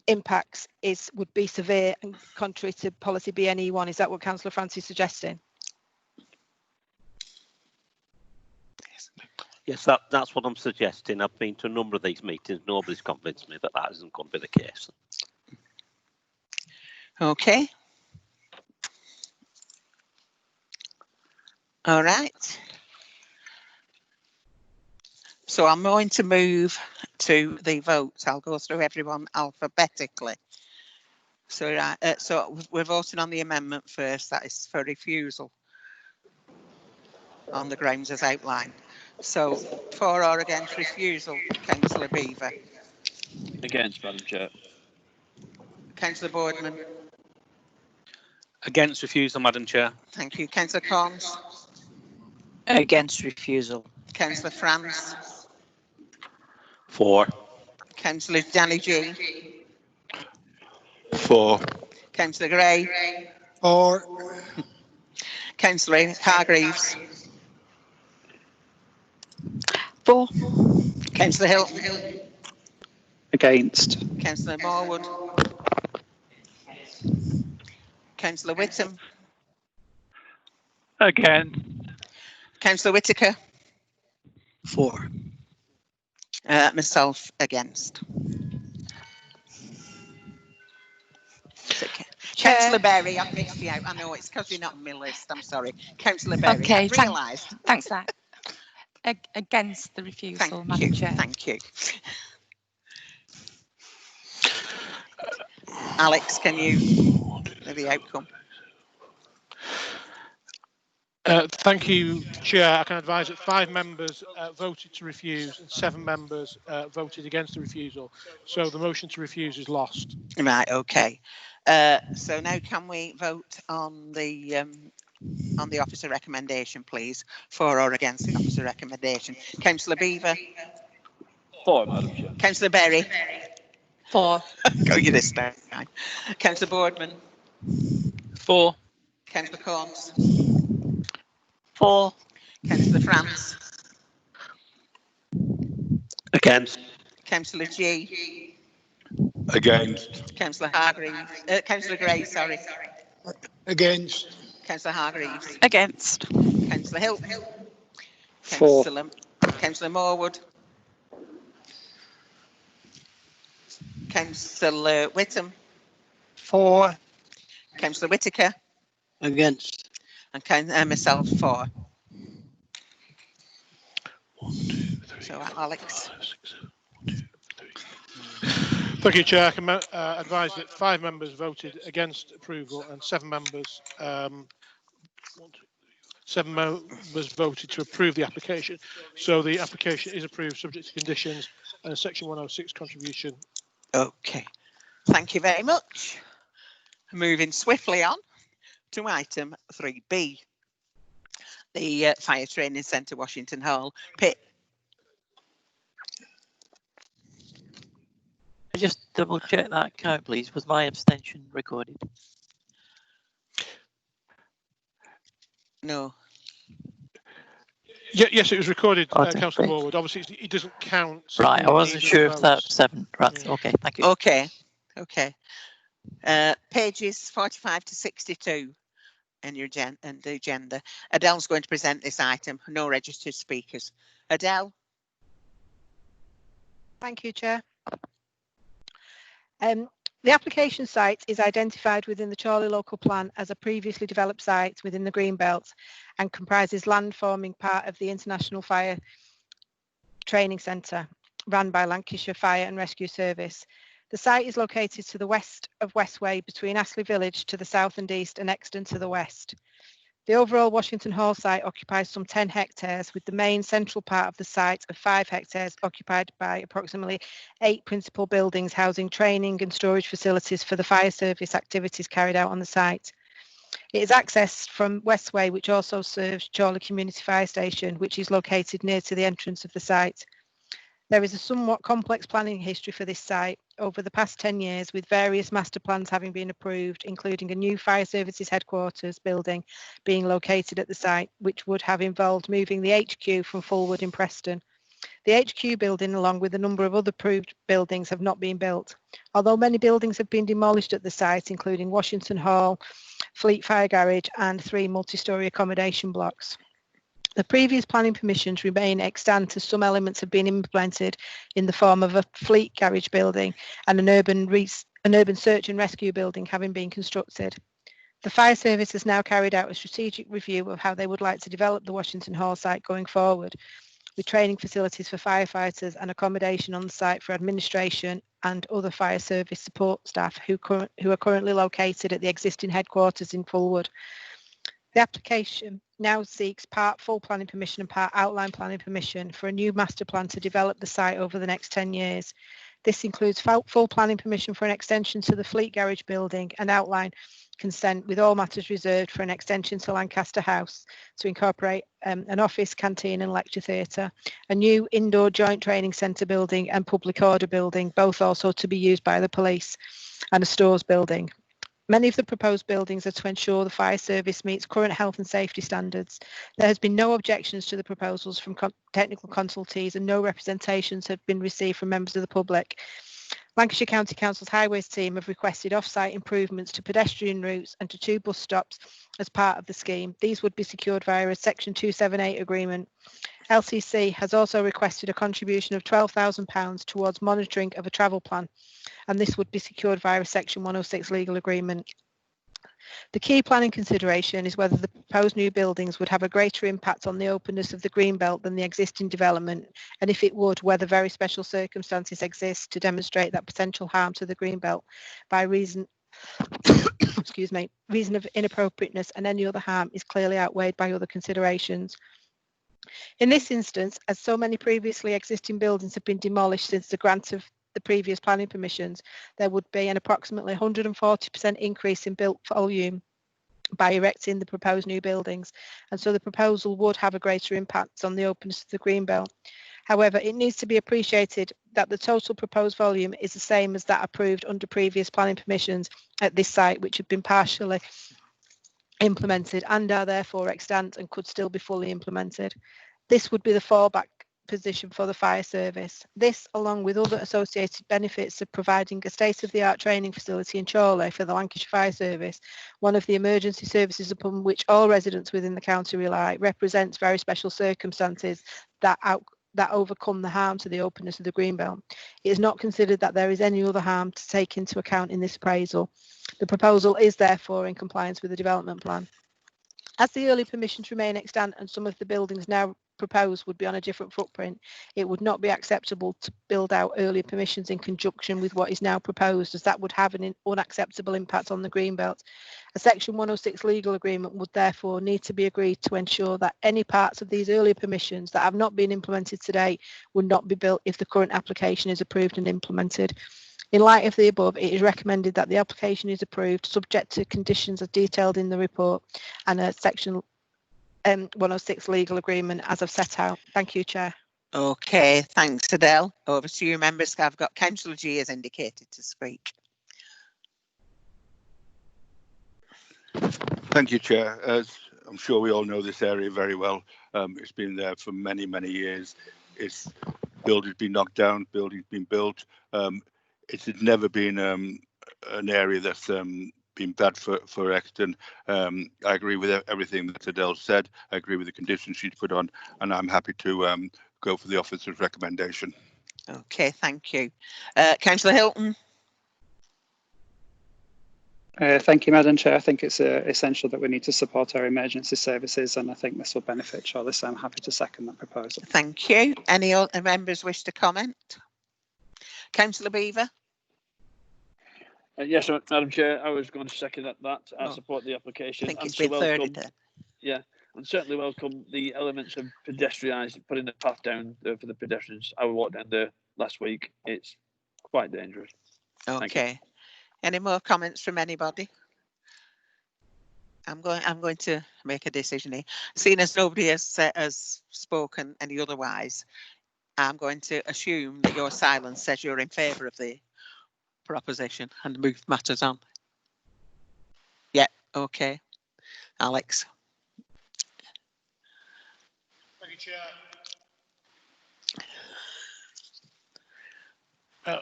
impacts would be severe and contrary to policy BNE1. Is that what Councillor France is suggesting? Yes, that's what I'm suggesting. I've been to a number of these meetings. Nobody's convinced me that that isn't going to be the case. Okay. All right. So I'm going to move to the votes. I'll go through everyone alphabetically. So, so we're voting on the amendment first. That is for refusal on the grounds as outlined. So for or against refusal, Councillor Beaver. Against, Madam Chair. Councillor Boardman. Against refusal, Madam Chair. Thank you. Councillor Corns. Against refusal. Councillor France. For. Councillor Danny G. For. Councillor Gray. For. Councillor Hargreaves. For. Councillor Hilton. Against. Councillor Morwood. Councillor Whittam. Against. Councillor Whitaker. For. Myself against. Councillor Berry, I've missed you out. I know it's because you're not on my list. I'm sorry. Councillor Berry, Okay, I've realised. Thanks, that. Against the refusal, Madam Chair. Thank you. Alex, can you know the outcome? Thank you, Chair. I can advise that 5 members voted to refuse and 7 members voted against the refusal. So the motion to refuse is lost. Right, okay. So now can we vote on the officer recommendation, please? For or against the officer recommendation? Councillor Beaver? For, Madam Chair. Councillor Berry? For. Go you this time. Councillor Boardman? For. Councillor Corns? For. Councillor France? Against. Councillor G? Against. Councillor Hargreaves? Councillor Gray, sorry. Against. Councillor Hargreaves? Against. Councillor Hill? For. Councillor Morwood? Councillor Whittam? For. Councillor Whitaker? Against. And myself for. So Alex. Thank you, Chair. I can advise that 5 members voted against approval and 7 members voted to approve the application. So the application is approved subject to conditions and a Section 106 contribution. Okay. Thank you very much. Moving swiftly on to item 3B. The Fire Training Centre, Washington Hall. Pit. Just double check that count, please. Was my abstention recorded? No. Yeah, yes, it was recorded, Okay, Councillor great. Morwood. Obviously, it doesn't count. Right, I wasn't the sure if that votes. 7. Right, okay, thank you. Okay. Pages 45 to 62 in your agenda. Adele's going to present this item. No registered speakers. Adele. Thank you, Chair. The application site is identified within the Chorley local plan as a previously developed site within the Greenbelt and comprises land forming part of the International Fire Training Centre run by Lancashire Fire and Rescue Service. The site is located to the west of Westway between Astley Village to the south and east and Exton to the west. The overall Washington Hall site occupies some 10 hectares, with the main central part of the site of 5 hectares occupied by approximately 8 principal buildings housing training and storage facilities for the fire service activities carried out on the site. It is accessed from Westway, which also serves Chorley Community Fire Station, which is located near to the entrance of the site. There is a somewhat complex planning history for this site over the past 10 years, with various master plans having been approved, including a new fire services headquarters building being located at the site, which would have involved moving the HQ from Fulwood in Preston. The HQ building, along with a number of other approved buildings, have not been built. Although many buildings have been demolished at the site, including Washington Hall, Fleet Fire Garage and 3 multi-storey accommodation blocks. The previous planning permissions remain extant as some elements have been implemented in the form of a fleet garage building and an urban search and rescue building having been constructed. The fire service has now carried out a strategic review of how they would like to develop the Washington Hall site going forward, with training facilities for firefighters and accommodation on the site for administration and other fire service support staff who are currently located at the existing headquarters in Fulwood. The application now seeks part full planning permission and part outline planning permission for a new master plan to develop the site over the next 10 years. This includes full planning permission for an extension to the Fleet Garage building and outline consent with all matters reserved for an extension to Lancaster House to incorporate an office, canteen and lecture theatre, a new indoor joint training centre building and public order building, both also to be used by the police, and a stores building. Many of the proposed buildings are to ensure the fire service meets current health and safety standards. There has been no objections to the proposals from technical consultees and no representations have been received from members of the public. Lancashire County Council's Highways team have requested off-site improvements to pedestrian routes and to 2 bus stops as part of the scheme. These would be secured via a Section 278 agreement. LCC has also requested a contribution of £12,000 towards monitoring of a travel plan, and this would be secured via a Section 106 legal agreement. The key planning consideration is whether the proposed new buildings would have a greater impact on the openness of the Greenbelt than the existing development, and if it would, whether very special circumstances exist to demonstrate that potential harm to the Greenbelt by reason reason of inappropriateness, and any other harm is clearly outweighed by other considerations. In this instance, as so many previously existing buildings have been demolished since the grant of the previous planning permissions, there would be an approximately 140% increase in built volume by erecting the proposed new buildings, and so the proposal would have a greater impact on the openness of the Greenbelt. However, it needs to be appreciated that the total proposed volume is the same as that approved under previous planning permissions at this site, which have been partially implemented and are therefore extant and could still be fully implemented. This would be the fallback position for the fire service. This, along with other associated benefits of providing a state-of-the-art training facility in Chorley for the Lancashire Fire Service, one of the emergency services upon which all residents within the county rely, represents very special circumstances that overcome the harm to the openness of the Greenbelt. It is not considered that there is any other harm to take into account in this appraisal. The proposal is therefore in compliance with the development plan. As the early permissions remain extant and some of the buildings now proposed would be on a different footprint, it would not be acceptable to build out earlier permissions in conjunction with what is now proposed, as that would have an unacceptable impact on the Greenbelt. A Section 106 legal agreement would therefore need to be agreed to ensure that any parts of these earlier permissions that have not been implemented today would not be built if the current application is approved and implemented. In light of the above, it is recommended that the application is approved subject to conditions as detailed in the report and a Section 106 legal agreement as I've set out. Thank you, Chair. Okay, thanks, Adele. Over to you, members. I've got Councillor G as indicated to speak. Thank you, Chair. As I'm sure we all know this area very well. It's been there for many, many years. It's buildings been knocked down, buildings been built. It's never been an area that's been bad for Exton. I agree with everything that Adele said. I agree with the conditions she's put on, and I'm happy to go for the officer's recommendation. Okay, thank you. Councillor Hilton. Thank you, Madam Chair. I think it's essential that we need to support our emergency services, and I think this will benefit Chorley, so I'm happy to second that proposal. Thank you. Any other members wish to comment? Councillor Beaver. Yes, Madam Chair, I was going to second that. I support the application. I think it's been thirded then. Yeah, and certainly welcome the elements of pedestrianising, putting the path down for the pedestrians. I walked down there last week. It's quite dangerous. Okay. Any more comments from anybody? I'm going to make a decision here. Seeing as nobody has spoken any otherwise, I'm going to assume that your silence says you're in favour of the proposition and move matters on. Yeah, okay. Alex. Thank you, Chair.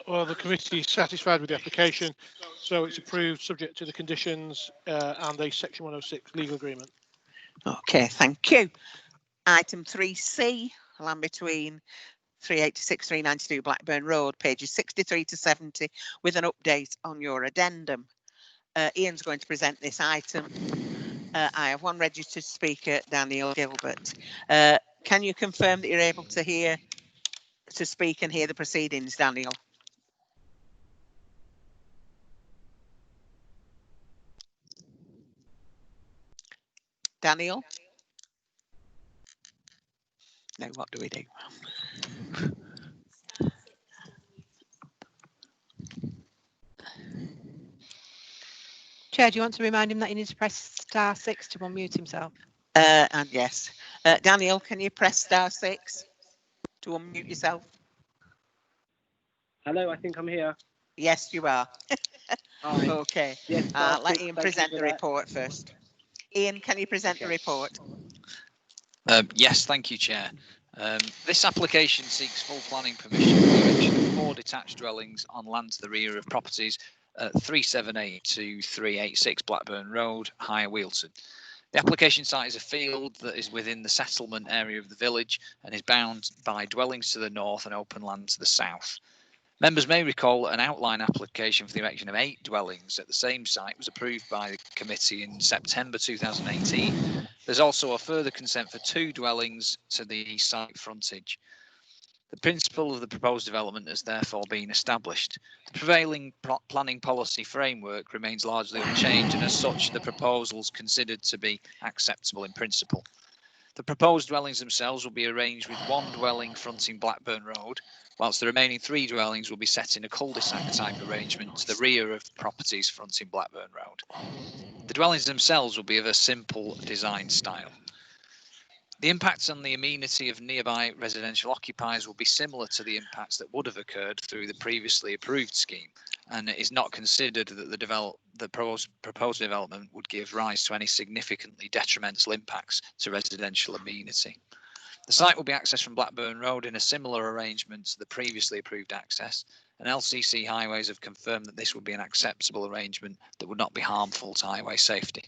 Well, the committee is satisfied with the application, so it's approved subject to the conditions and a Section 106 legal agreement. Okay, thank you. Item 3C, land between 386, 392 Blackburn Road, pages 63 to 70, with an update on your addendum. Ian's going to present this item. I have one registered speaker, Daniel Gilbert. Can you confirm that you're able to speak and hear the proceedings, Daniel? Daniel? Now, what do we do? Chair, do you want to remind him that he needs to press *6 to unmute himself? And yes. Daniel, can you press *6 to unmute yourself? Hello, I think I'm here. Yes, you are. Hi. Okay. Yes, let Ian present the report first. Ian, can you present the report? Yes, thank you, Chair. This application seeks full planning permission for the erection of 4 detached dwellings on land to the rear of properties at 378 to 386 Blackburn Road, High Wealton. The application site is a field that is within the settlement area of the village and is bound by dwellings to the north and open land to the south. Members may recall that an outline application for the erection of 8 dwellings at the same site was approved by the committee in September 2018. There's also a further consent for 2 dwellings to the site frontage. The principle of the proposed development has therefore been established. The prevailing planning policy framework remains largely unchanged, and as such, the proposals considered to be acceptable in principle. The proposed dwellings themselves will be arranged with 1 dwelling fronting Blackburn Road, whilst the remaining 3 dwellings will be set in a cul-de-sac type arrangement to the rear of properties fronting Blackburn Road. The dwellings themselves will be of a simple design style. The impacts on the amenity of nearby residential occupiers will be similar to the impacts that would have occurred through the previously approved scheme, and it is not considered that the proposed development would give rise to any significantly detrimental impacts to residential amenity. The site will be accessed from Blackburn Road in a similar arrangement to the previously approved access, and LCC Highways have confirmed that this would be an acceptable arrangement that would not be harmful to highway safety.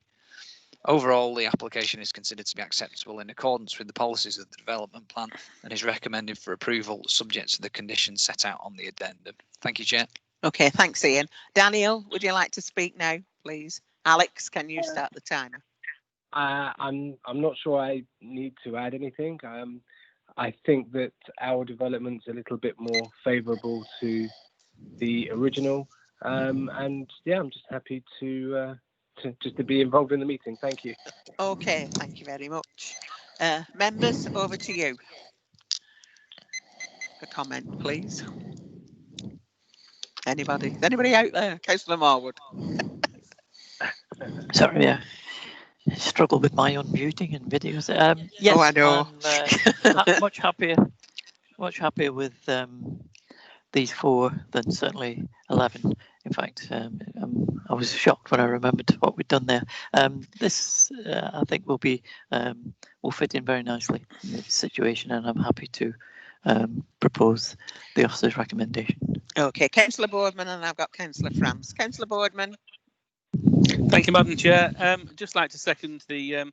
Overall, the application is considered to be acceptable in accordance with the policies of the development plan and is recommended for approval subject to the conditions set out on the addendum. Thank you, Chair. Okay, thanks, Ian. Daniel, would you like to speak now, please? Alex, can you start the timer? I'm not sure I need to add anything. I think that our development's a little bit more favourable to the original, and yeah, I'm just happy to be involved in the meeting. Thank you. Okay, thank you very much. Members, over to you. A comment, please. Anybody? Is anybody out there? Councillor Marwood. Sorry, I struggle with my unmuting and videos. Yes, oh, I know. I'm much happier with these 4 than certainly 11. In fact, I was shocked when I remembered what we'd done there. This, I think, will fit in very nicely in this situation, and I'm happy to propose the officer's recommendation. Okay, Councillor Boardman, and I've got Councillor France. Councillor Boardman. Thank you, Madam Chair. Just like to second the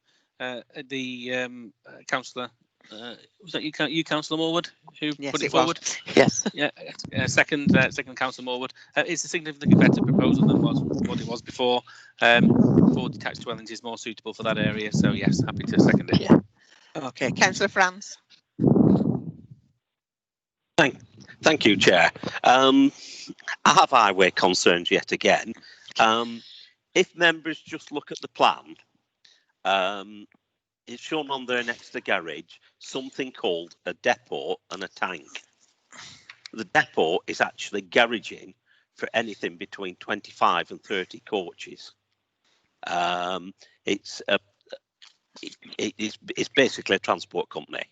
councillor. Was that you, Councillor Morwood, who put it forward? Yes. Yeah. Second, Councillor Morwood. It's a significantly better proposal than what it was before. 4 detached dwellings is more suitable for that area. So yes, happy to second it. Yeah. Okay, Councillor France. Thank you, Chair. I have highway concerns yet again. If members just look at the plan, it's shown on there next to the garage something called a depot and a tank. The depot is actually garaging for anything between 25 and 30 coaches. It's basically a transport company.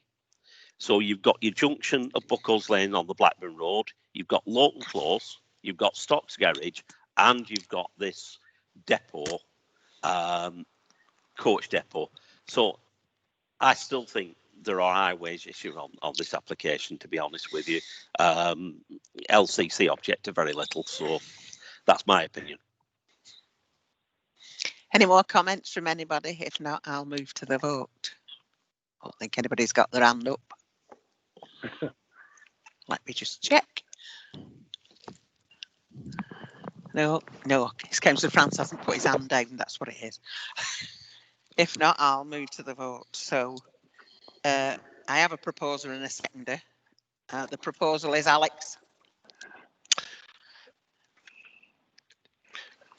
So you've got your junction of Buckles Lane on the Blackburn Road, you've got Lawton Close, you've got Stocks Garage, and you've got this depot, coach depot. So I still think there are highways issues on this application, to be honest with you. LCC object to very little, so that's my opinion. Any more comments from anybody? If not, I'll move to the vote. I don't think anybody's got their hand up. Let me just check. No, it's Councillor France hasn't put his hand down, that's what it is. If not, I'll move to the vote. So I have a proposer and a seconder. The proposal is Alex.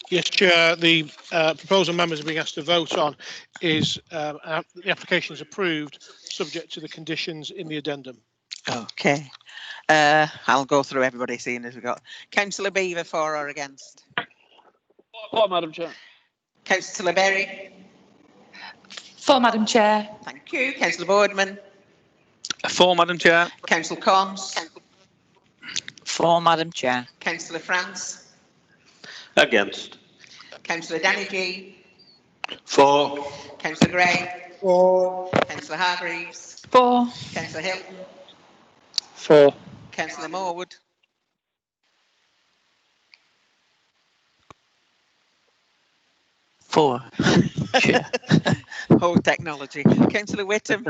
Yes, Chair. The proposal members are being asked to vote on is the application is approved subject to the conditions in the addendum. Okay. I'll go through everybody, seeing as we've got Councillor Beaver, for or against? For, Madam Chair. Councillor Berry. For, Madam Chair. Thank you. Councillor Boardman. For, Madam Chair. Councillor Cons. For, Madam Chair. Councillor France. Against. Councillor Danny G. For. Councillor Gray. For. Councillor Hargreaves. For. Councillor Hilton. For. Councillor Morwood. 4. Chair. Oh, technology. Councillor Whittam.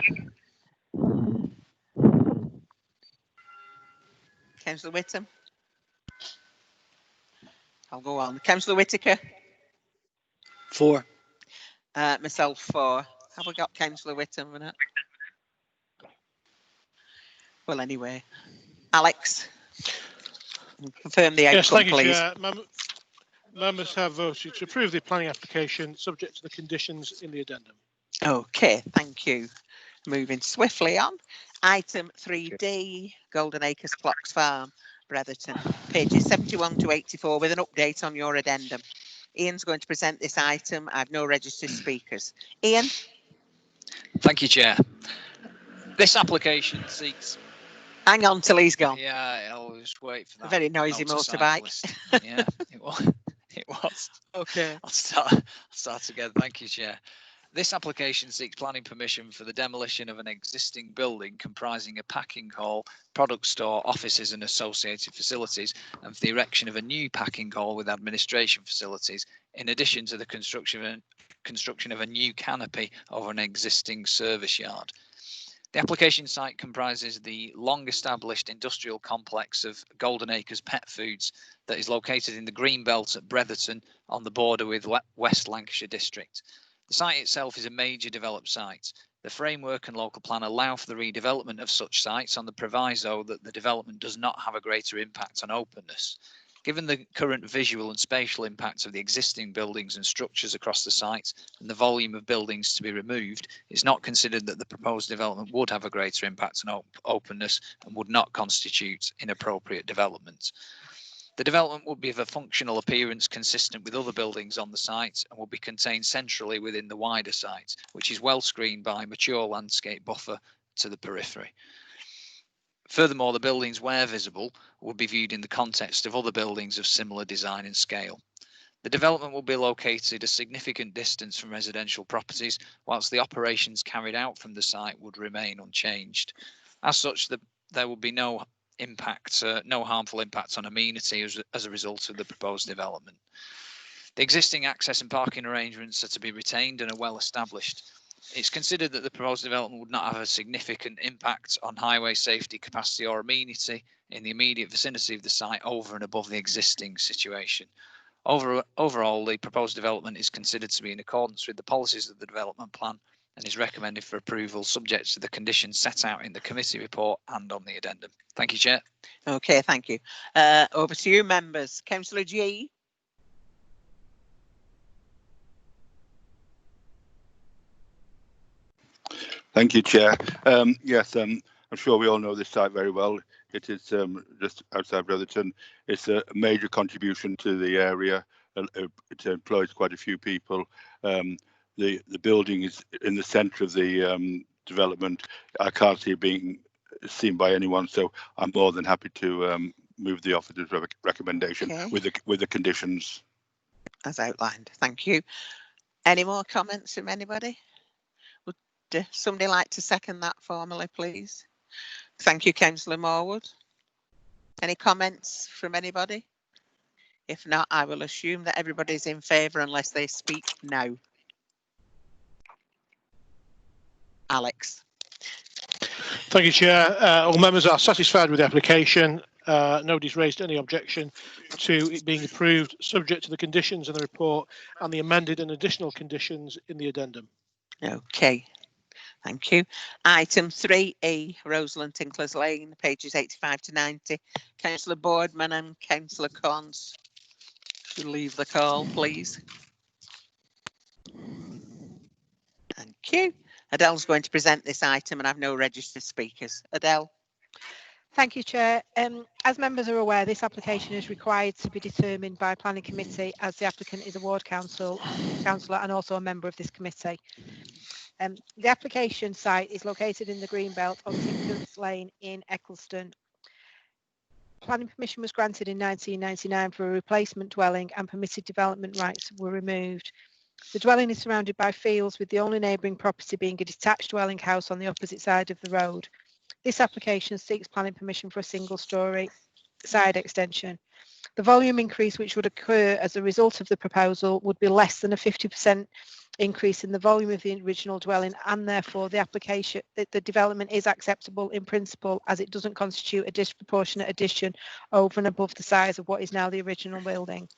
Councillor Whittam. I'll go on. Councillor Whitaker. 4. Myself 4. Have we got Councillor Whittam in it? Well, anyway. Alex. Confirm the outcome, Yes, thank you, please. Chair. Members have voted to approve the planning application subject to the conditions in the addendum. Okay, thank you. Moving swiftly on. Item 3D, Golden Acres Clocks Farm, Bretherton, pages 71 to 84 with an update on your addendum. Ian's going to present this item. I have no registered speakers. Ian? Thank you, Chair. This application seeks... Hang on till he's gone. Yeah, I'll just wait for that. A very noisy motorbike. motorcyclist. Yeah, it was. It was. Okay. I'll start again. Thank you, Chair. This application seeks planning permission for the demolition of an existing building comprising a packing hall, product store, offices and associated facilities, and for the erection of a new packing hall with administration facilities, in addition to the construction of a new canopy over an existing service yard. The application site comprises the long-established industrial complex of Golden Acres Pet Foods that is located in the green belt at Bretherton on the border with West Lancashire District. The site itself is a major developed site. The framework and local plan allow for the redevelopment of such sites on the proviso that the development does not have a greater impact on openness. Given the current visual and spatial impacts of the existing buildings and structures across the site and the volume of buildings to be removed, it's not considered that the proposed development would have a greater impact on openness and would not constitute inappropriate development. The development would be of a functional appearance consistent with other buildings on the site and will be contained centrally within the wider site, which is well screened by a mature landscape buffer to the periphery. Furthermore, the buildings, where visible, would be viewed in the context of other buildings of similar design and scale. The development will be located a significant distance from residential properties, whilst the operations carried out from the site would remain unchanged. As such, there will be no harmful impact on amenity as a result of the proposed development. The existing access and parking arrangements are to be retained and are well established. It's considered that the proposed development would not have a significant impact on highway safety, capacity or amenity in the immediate vicinity of the site over and above the existing situation. Overall, the proposed development is considered to be in accordance with the policies of the development plan and is recommended for approval subject to the conditions set out in the committee report and on the addendum. Thank you, Chair. Okay, thank you. Over to you, members. Councillor G. Thank you, Chair. Yes, I'm sure we all know this site very well. It is just outside Bretherton. It's a major contribution to the area. It employs quite a few people. The building is in the centre of the development. I can't see it being seen by anyone, so I'm more than happy to move the officer's recommendation with the conditions as outlined. Thank you. Any more comments from anybody? Would somebody like to second that formally, please? Thank you, Councillor Morwood. Any comments from anybody? If not, I will assume that everybody's in favour unless they speak now. Alex. Thank you, Chair. All members are satisfied with the application. Nobody's raised any objection to it being approved, subject to the conditions in the report and the amended and additional conditions in the addendum. Okay, thank you. Item 3E, Roseland Tinklers Lane, pages 85 to 90. Councillor Boardman and Councillor Cons, to leave the call, please. Thank you. Adele's going to present this item and I've no registered speakers. Adele. Thank you, Chair. As members are aware, this application is required to be determined by Planning Committee as the applicant is a ward councillor and also a member of this committee. The application site is located in the Greenbelt on Tinklers Lane in Eccleston. Planning permission was granted in 1999 for a replacement dwelling and permitted development rights were removed. The dwelling is surrounded by fields with the only neighbouring property being a detached dwelling house on the opposite side of the road. This application seeks planning permission for a single-storey side extension. The volume increase which would occur as a result of the proposal would be less than a 50% increase in the volume of the original dwelling, and therefore the development is acceptable in principle, as it doesn't constitute a disproportionate addition over and above the size of what is now the original building.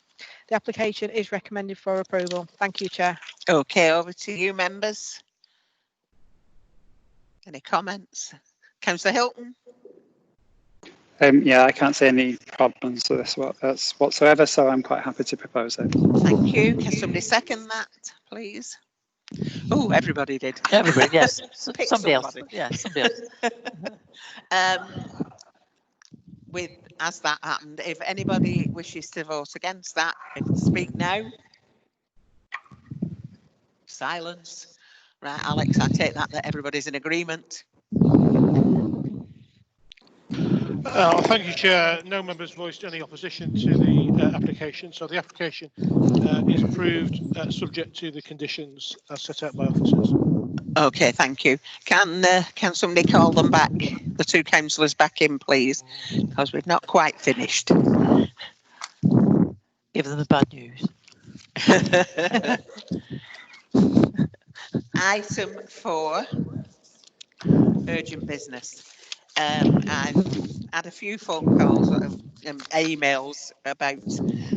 The application is recommended for approval. Thank you, Chair. Okay, over to you, members. Any comments? Councillor Hilton? Yeah, I can't see any problems with this whatsoever, so I'm quite happy to propose it. Thank you. Can somebody second that, please? Oh, everybody did. Everybody, yes. Pick Somebody else. somebody. Yeah, somebody else. As that happened, if anybody wishes to vote against that, speak now. Silence. Right, Alex, I take that everybody's in agreement. Thank you, Chair. No members voiced any opposition to the application, so the application is approved subject to the conditions as set out by officers. Okay, thank you. Can somebody call them back, the two councillors back in, please, because we've not quite finished. Give them the bad news. Item 4, urgent business. I've had a few phone calls and emails about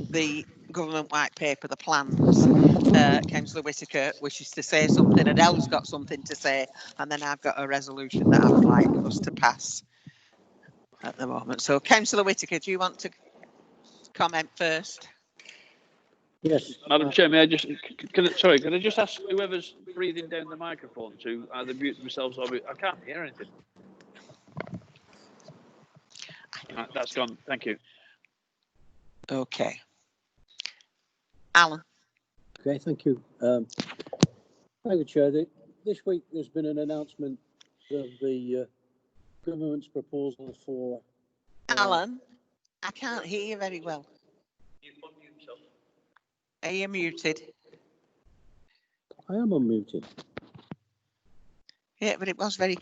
the government white paper, the plans. Councillor Whitaker wishes to say something, Adele's got something to say, and then I've got a resolution that I would like us to pass at the moment. So, Councillor Whitaker, do you want to comment first? Yes. Madam Chair, may I just, can I just ask whoever's breathing down the microphone to either mute themselves or I can't hear anything. Right, that's gone. Thank you. Okay. Alan. Okay, thank you. Thank you, Chair. This week there's been an announcement of the government's proposal for... Alan, I can't hear you very well. Are you muted? I am unmuted. Yeah, but it wasn't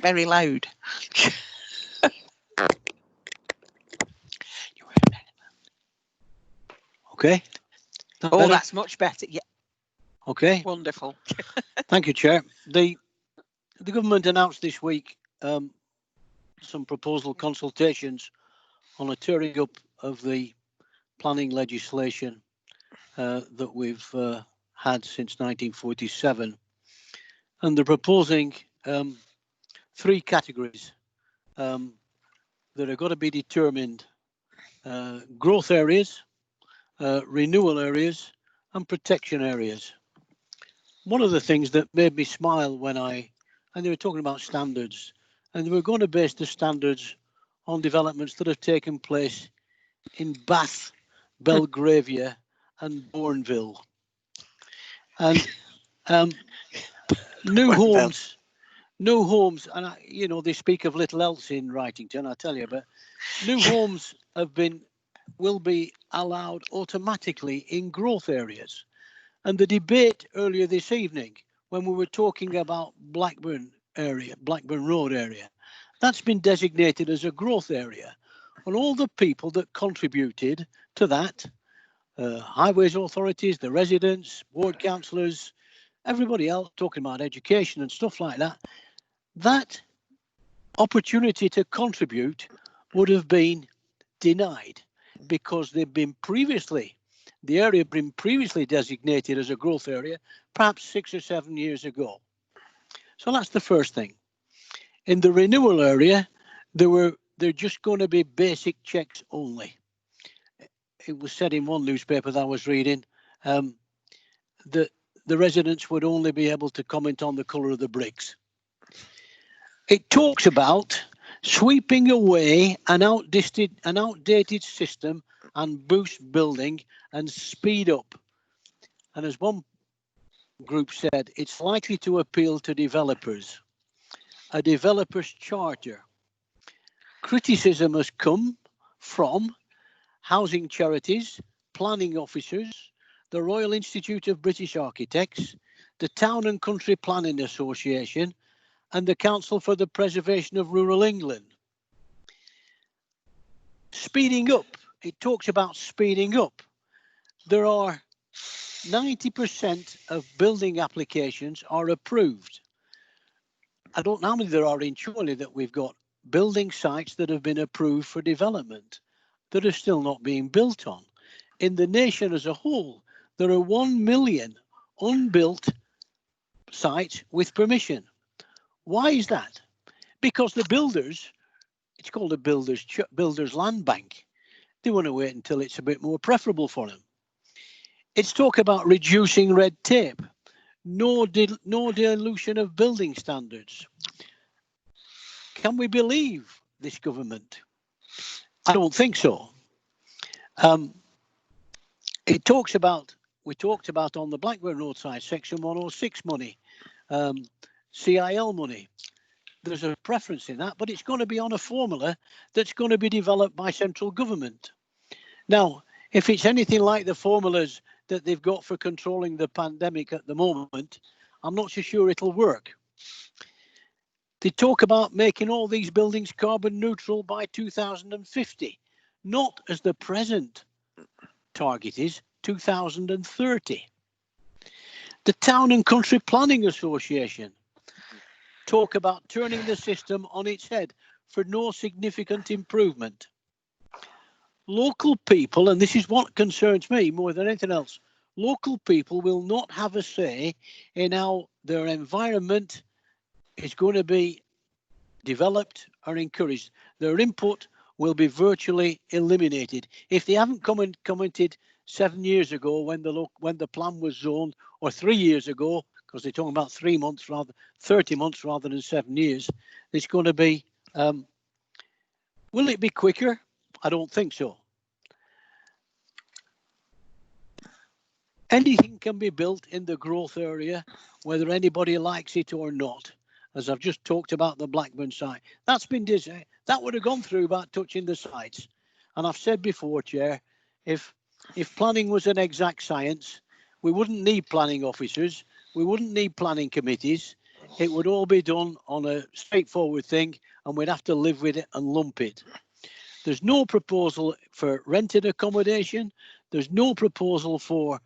very loud. Okay. Oh, that's much better. Yeah. Okay. Wonderful. Thank you, Chair. The government announced this week some proposal consultations on a tearing up of the planning legislation that we've had since 1947. And they're proposing 3 categories that are going to be determined: growth areas, renewal areas, and protection areas. One of the things that made me smile and they were talking about standards, and they were going to base the standards on developments that have taken place in Bath, Belgravia, and Bourneville. And new homes, and they speak of little else in Wrightington, I tell you, but new homes will be allowed automatically in growth areas. And the debate earlier this evening, when we were talking about Blackburn Road area, that's been designated as a growth area. And all the people that contributed to that, highways authorities, the residents, ward councillors, everybody else talking about education and stuff like that, that opportunity to contribute would have been denied, because the area had been previously designated as a growth area, perhaps 6 or 7 years ago. So that's the first thing. In the renewal area, they're just going to be basic checks only. It was said in one newspaper that I was reading that the residents would only be able to comment on the colour of the bricks. It talks about sweeping away an outdated system and boost building and speed up. And as one group said, it's likely to appeal to developers. A developer's charter. Criticism has come from housing charities, planning officers, the Royal Institute of British Architects, the Town and Country Planning Association, and the Council for the Preservation of Rural England. speeding up. It talks about speeding up. There are 90% of building applications are approved. I don't know how many there are in Chorley that we've got building sites that have been approved for development that are still not being built on. In the nation as a whole, there are 1 million unbuilt sites with permission. Why is that? Because the builders, it's called a builder's land bank. They want to wait until it's a bit more preferable for them. It's talk about reducing red tape, no dilution of building standards. Can we believe this government? I don't think so. It talks about, we talked about on the Blackburn Road side, Section 106 money, CIL money. There's a preference in that, but it's going to be on a formula that's going to be developed by central government. Now, if it's anything like the formulas that they've got for controlling the pandemic at the moment, I'm not so sure it'll work. They talk about making all these buildings carbon neutral by 2050, not as the present target is 2030. The Town and Country Planning Association talk about turning the system on its head for no significant improvement. Local people, and this is what concerns me more than anything else, local people will not have a say in how their environment is going to be developed or encouraged. Their input will be virtually eliminated. If they haven't commented 7 years ago when the plan was zoned, or 3 years ago, because they're talking about 3 months rather 30 months rather than 7 years, it's going to be, will it be quicker? I don't think so. Anything can be built in the growth area, whether anybody likes it or not. As I've just talked about the Blackburn site, that's been designed. That would have gone through about touching the sites. And I've said before, Chair, if planning was an exact science, we wouldn't need planning officers, we wouldn't need planning committees. It would all be done on a straightforward thing, and we'd have to live with it and lump it. There's no proposal for rented accommodation. There's no proposal for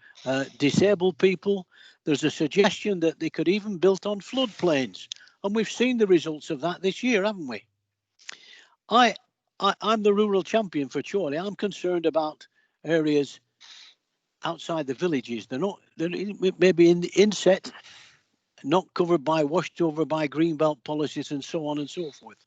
disabled people. There's a suggestion that they could even build on floodplains. And we've seen the results of that this year, haven't we? I'm the rural champion for Chorley. I'm concerned about areas outside the villages. They're maybe in the inset, not covered by, washed over by greenbelt policies and so on and so forth.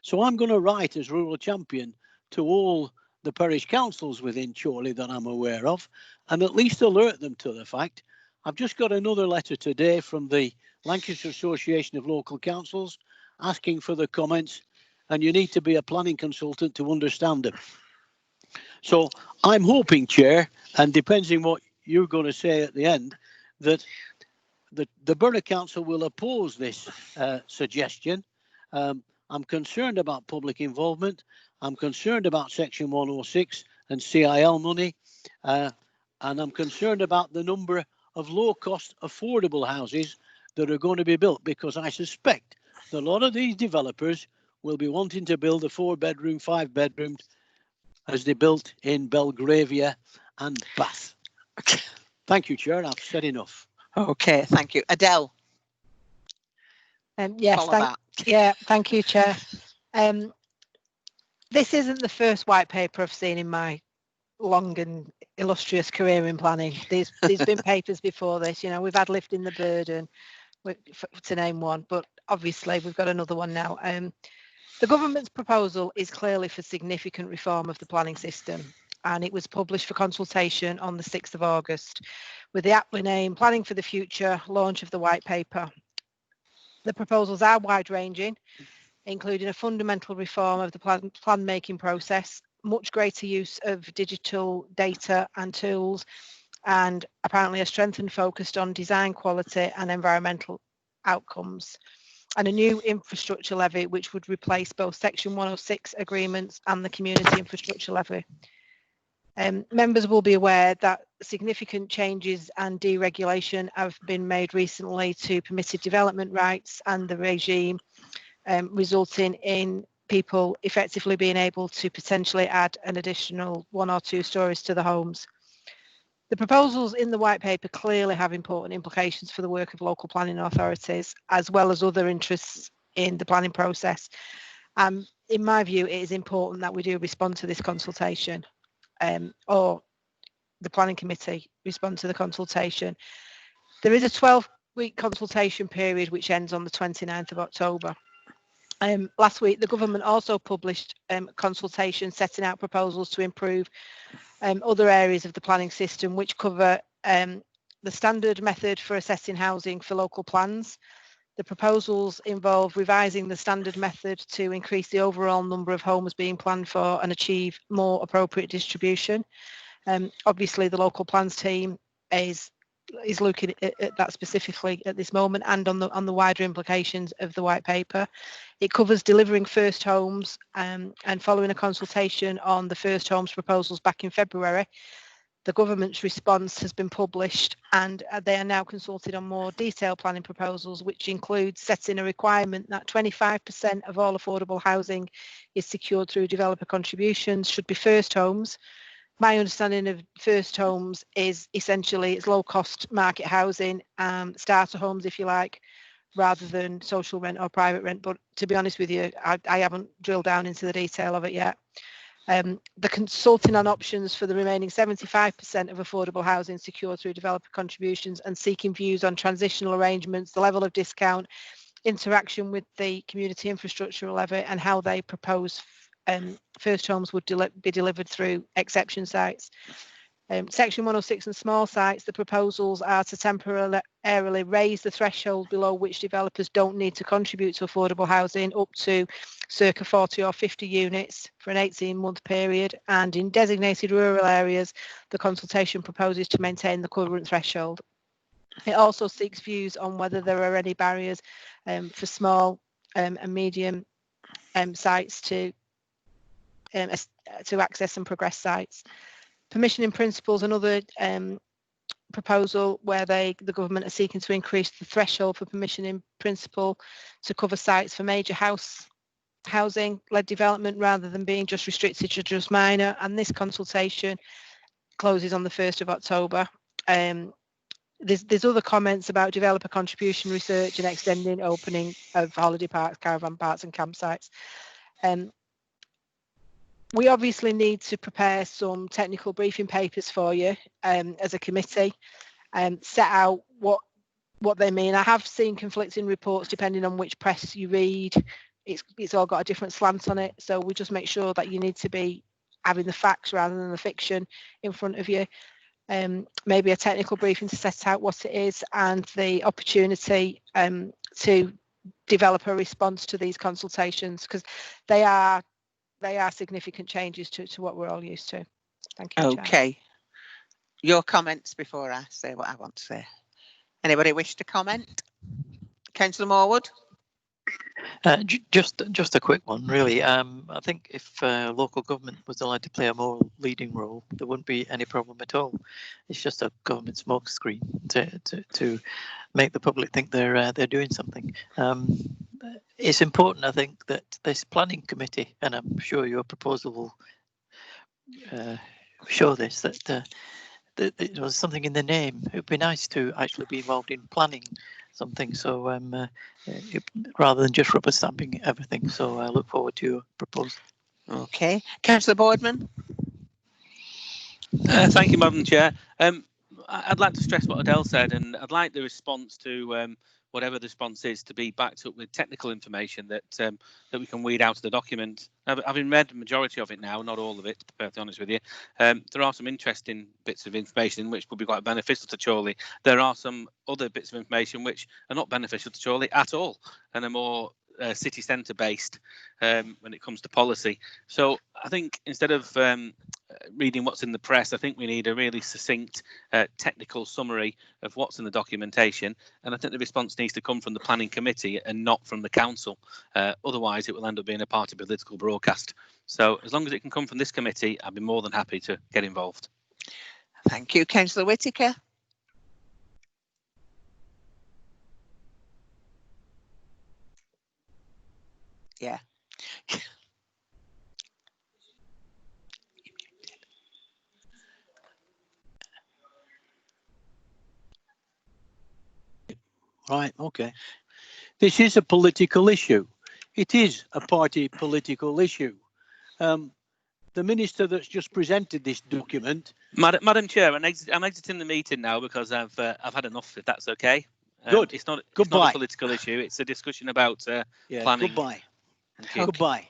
So I'm going to write as rural champion to all the parish councils within Chorley that I'm aware of, and at least alert them to the fact. I've just got another letter today from the Lancashire Association of Local Councils asking for the comments, and you need to be a planning consultant to understand them. So I'm hoping, Chair, and depends on what you're going to say at the end, that the Borough Council will oppose this suggestion. I'm concerned about public involvement. I'm concerned about Section 106 and CIL money. And I'm concerned about the number of low-cost, affordable houses that are going to be built, because I suspect that a lot of these developers will be wanting to build a 4-bedroom, 5-bedroom, as they built in Belgravia and Bath. Thank you, Chair. I've said enough. Okay, thank you. Adele. Yes, thank you, Chair. This isn't the first white paper I've seen in my long and illustrious career in planning. There's been papers before this. You know, we've had Lifting the Burden, to name one, but obviously we've got another one now. The government's proposal is clearly for significant reform of the planning system, and it was published for consultation on the 6th of August with the aptly named Planning for the Future launch of the white paper. The proposals are wide-ranging, including a fundamental reform of the plan-making process, much greater use of digital data and tools, and apparently a strengthened focus on design quality and environmental outcomes, and a new infrastructure levy which would replace both Section 106 agreements and the community infrastructure levy. Members will be aware that significant changes and deregulation have been made recently to permitted development rights and the regime, resulting in people effectively being able to potentially add an additional 1 or 2 stories to the homes. The proposals in the white paper clearly have important implications for the work of local planning authorities, as well as other interests in the planning process. In my view, it is important that we do respond to this consultation, or the planning committee respond to the consultation. There is a 12-week consultation period which ends on the 29th of October. Last week, the government also published a consultation setting out proposals to improve other areas of the planning system, which cover the standard method for assessing housing for local plans. The proposals involve revising the standard method to increase the overall number of homes being planned for and achieve more appropriate distribution. Obviously, the local plans team is looking at that specifically at this moment, and on the wider implications of the white paper. It covers delivering first homes, and following a consultation on the first homes proposals back in February, the government's response has been published, and they are now consulted on more detailed planning proposals, which include setting a requirement that 25% of all affordable housing is secured through developer contributions should be first homes. My understanding of first homes is essentially it's low cost market housing, starter homes, if you like, rather than social rent or private rent. But to be honest with you, I haven't drilled down into the detail of it yet. The consulting on options for the remaining 75% of affordable housing secured through developer contributions, and seeking views on transitional arrangements, the level of discount, interaction with the community infrastructure levy, and how they propose first homes would be delivered through exception sites. Section 106 and small sites, the proposals are to temporarily raise the threshold below which developers don't need to contribute to affordable housing up to circa 40 or 50 units for an 18-month period, and in designated rural areas the consultation proposes to maintain the current threshold. It also seeks views on whether there are any barriers for small and medium sites to access and progress sites. Permissioning principles, another proposal where the government are seeking to increase the threshold for permissioning principle to cover sites for major housing-led development rather than being just restricted to just minor, and this consultation closes on the 1st of October. There's other comments about developer contribution research and extending opening of holiday parks, caravan parks and campsites. We obviously need to prepare some technical briefing papers for you as a committee and set out what they mean. I have seen conflicting reports depending on which press you read. It's all got a different slant on it, so we just make sure that you need to be having the facts rather than the fiction in front of you. Maybe a technical briefing to set out what it is and the opportunity to develop a response to these consultations, because they are significant changes to what we're all used to. Thank you. Okay. Chair. Your comments before I say what I want to say. Anybody wish to comment? Councillor Morwood? Just a quick one, really. I think if local government was allowed to play a more leading role, there wouldn't be any problem at all. It's just a government smokescreen to make the public think they're doing something. It's important, I think, that this planning committee, and I'm sure your proposal will show this, that there was something in the name. It would be nice to actually be involved in planning something, so rather than just rubber stamping everything. So I look forward to your proposal. Okay, Councillor Boardman. Thank you, Madam Chair. I'd like to stress what Adele said, and I'd like the response to whatever the response is to be backed up with technical information that that we can weed out of the document. Having read the majority of it now, not all of it, to be perfectly honest with you, there are some interesting bits of information which would be quite beneficial to Chorley. There are some other bits of information which are not beneficial to Chorley at all and are more city centre based when it comes to policy. So I think instead of reading what's in the press, I think we need a really succinct technical summary of what's in the documentation, and I think the response needs to come from the planning committee and not from the council. Otherwise it will end up being a party political broadcast. So as long as it can come from this committee, I'd be more than happy to get involved. Thank you. Councillor Whittaker. Yeah. Right, okay. This is a political issue. It is a party political issue. The minister that's just presented this document. Madam Chair, I'm exiting the meeting now because I've had enough. If that's okay. Good. It's not Goodbye. a political issue. It's a discussion about Yeah, planning. goodbye. Thank you. Goodbye.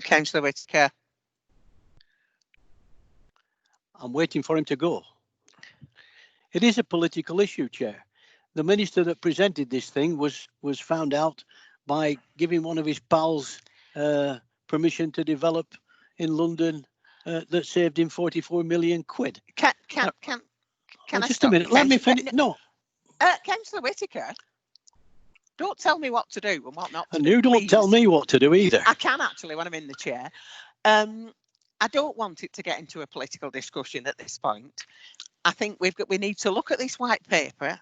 Councillor Whitaker. I'm waiting for him to go. It is a political issue, Chair. The minister that presented this thing was found out by giving one of his pals permission to develop in London that saved him 44 million quid. Can I just stop a minute? you, Let me Councillor- finish. No, Councillor Whitaker, don't tell me what to do and what not to and do. you don't tell please. me what to do either. I can actually when I'm in the chair. I don't want it to get into a political discussion at this point. I think we need to look at this white paper.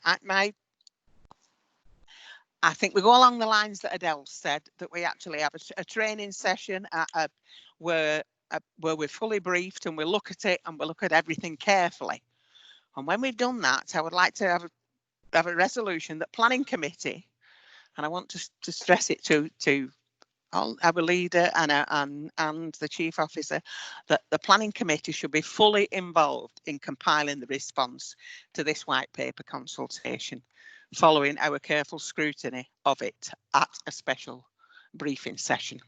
I think we go along the lines that Adele said, that we actually have a training session where we're fully briefed and we look at it and we look at everything carefully. And when we've done that, I would like to have a resolution that planning committee, and I want to stress it to our leader and the chief officer, that the planning committee should be fully involved in compiling the response to this white paper consultation, following our careful scrutiny of it at a special briefing session.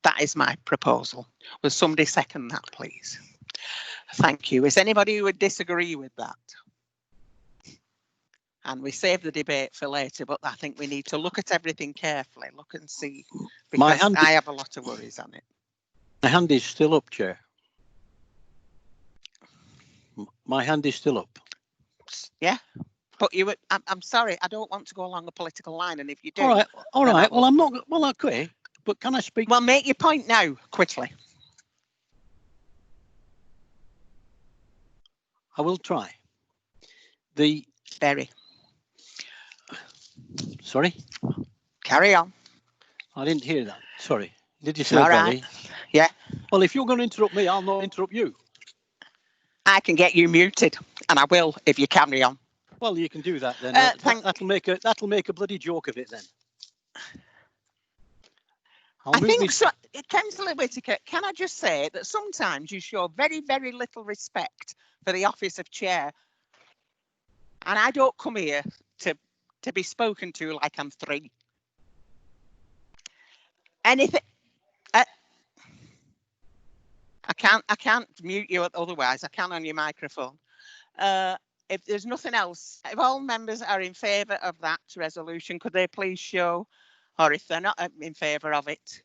That is my proposal. Will somebody second that, please? Thank you. Is anybody who would disagree with that? And we save the debate for later, but I think we need to look at everything carefully, look and see, because I have a lot of worries on it. My hand is still up, Chair. My hand is still up. Yeah, but I'm sorry, I don't want to go along a political line, and if you do, All right. then Well, I'm not. Well, okay. But can I speak? Well, make your point now, quickly. I will try. Sorry? Carry on. I didn't hear that. Sorry. Did you say All Barry? right. Yeah. Well, if you're going to interrupt me, I'll not interrupt you. I can get you muted, and I will if you carry on. Well, you can do that then. That'll make a bloody joke of it then. I think so, Councillor Whitaker, can I just say that sometimes you show very, very little respect for the office of chair, and I don't come here to be spoken to like I'm 3. Anything. I can't mute you otherwise. I can on your microphone. If there's nothing else, if all members are in favour of that resolution, could they please show, or if they're not in favour of it,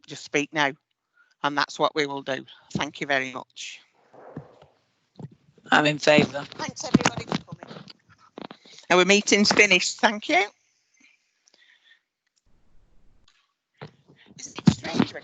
just speak now, and that's what we will do. Thank you very much. I'm in favour. Thanks everybody for coming. Our meeting's finished. Thank you. Isn't it strange when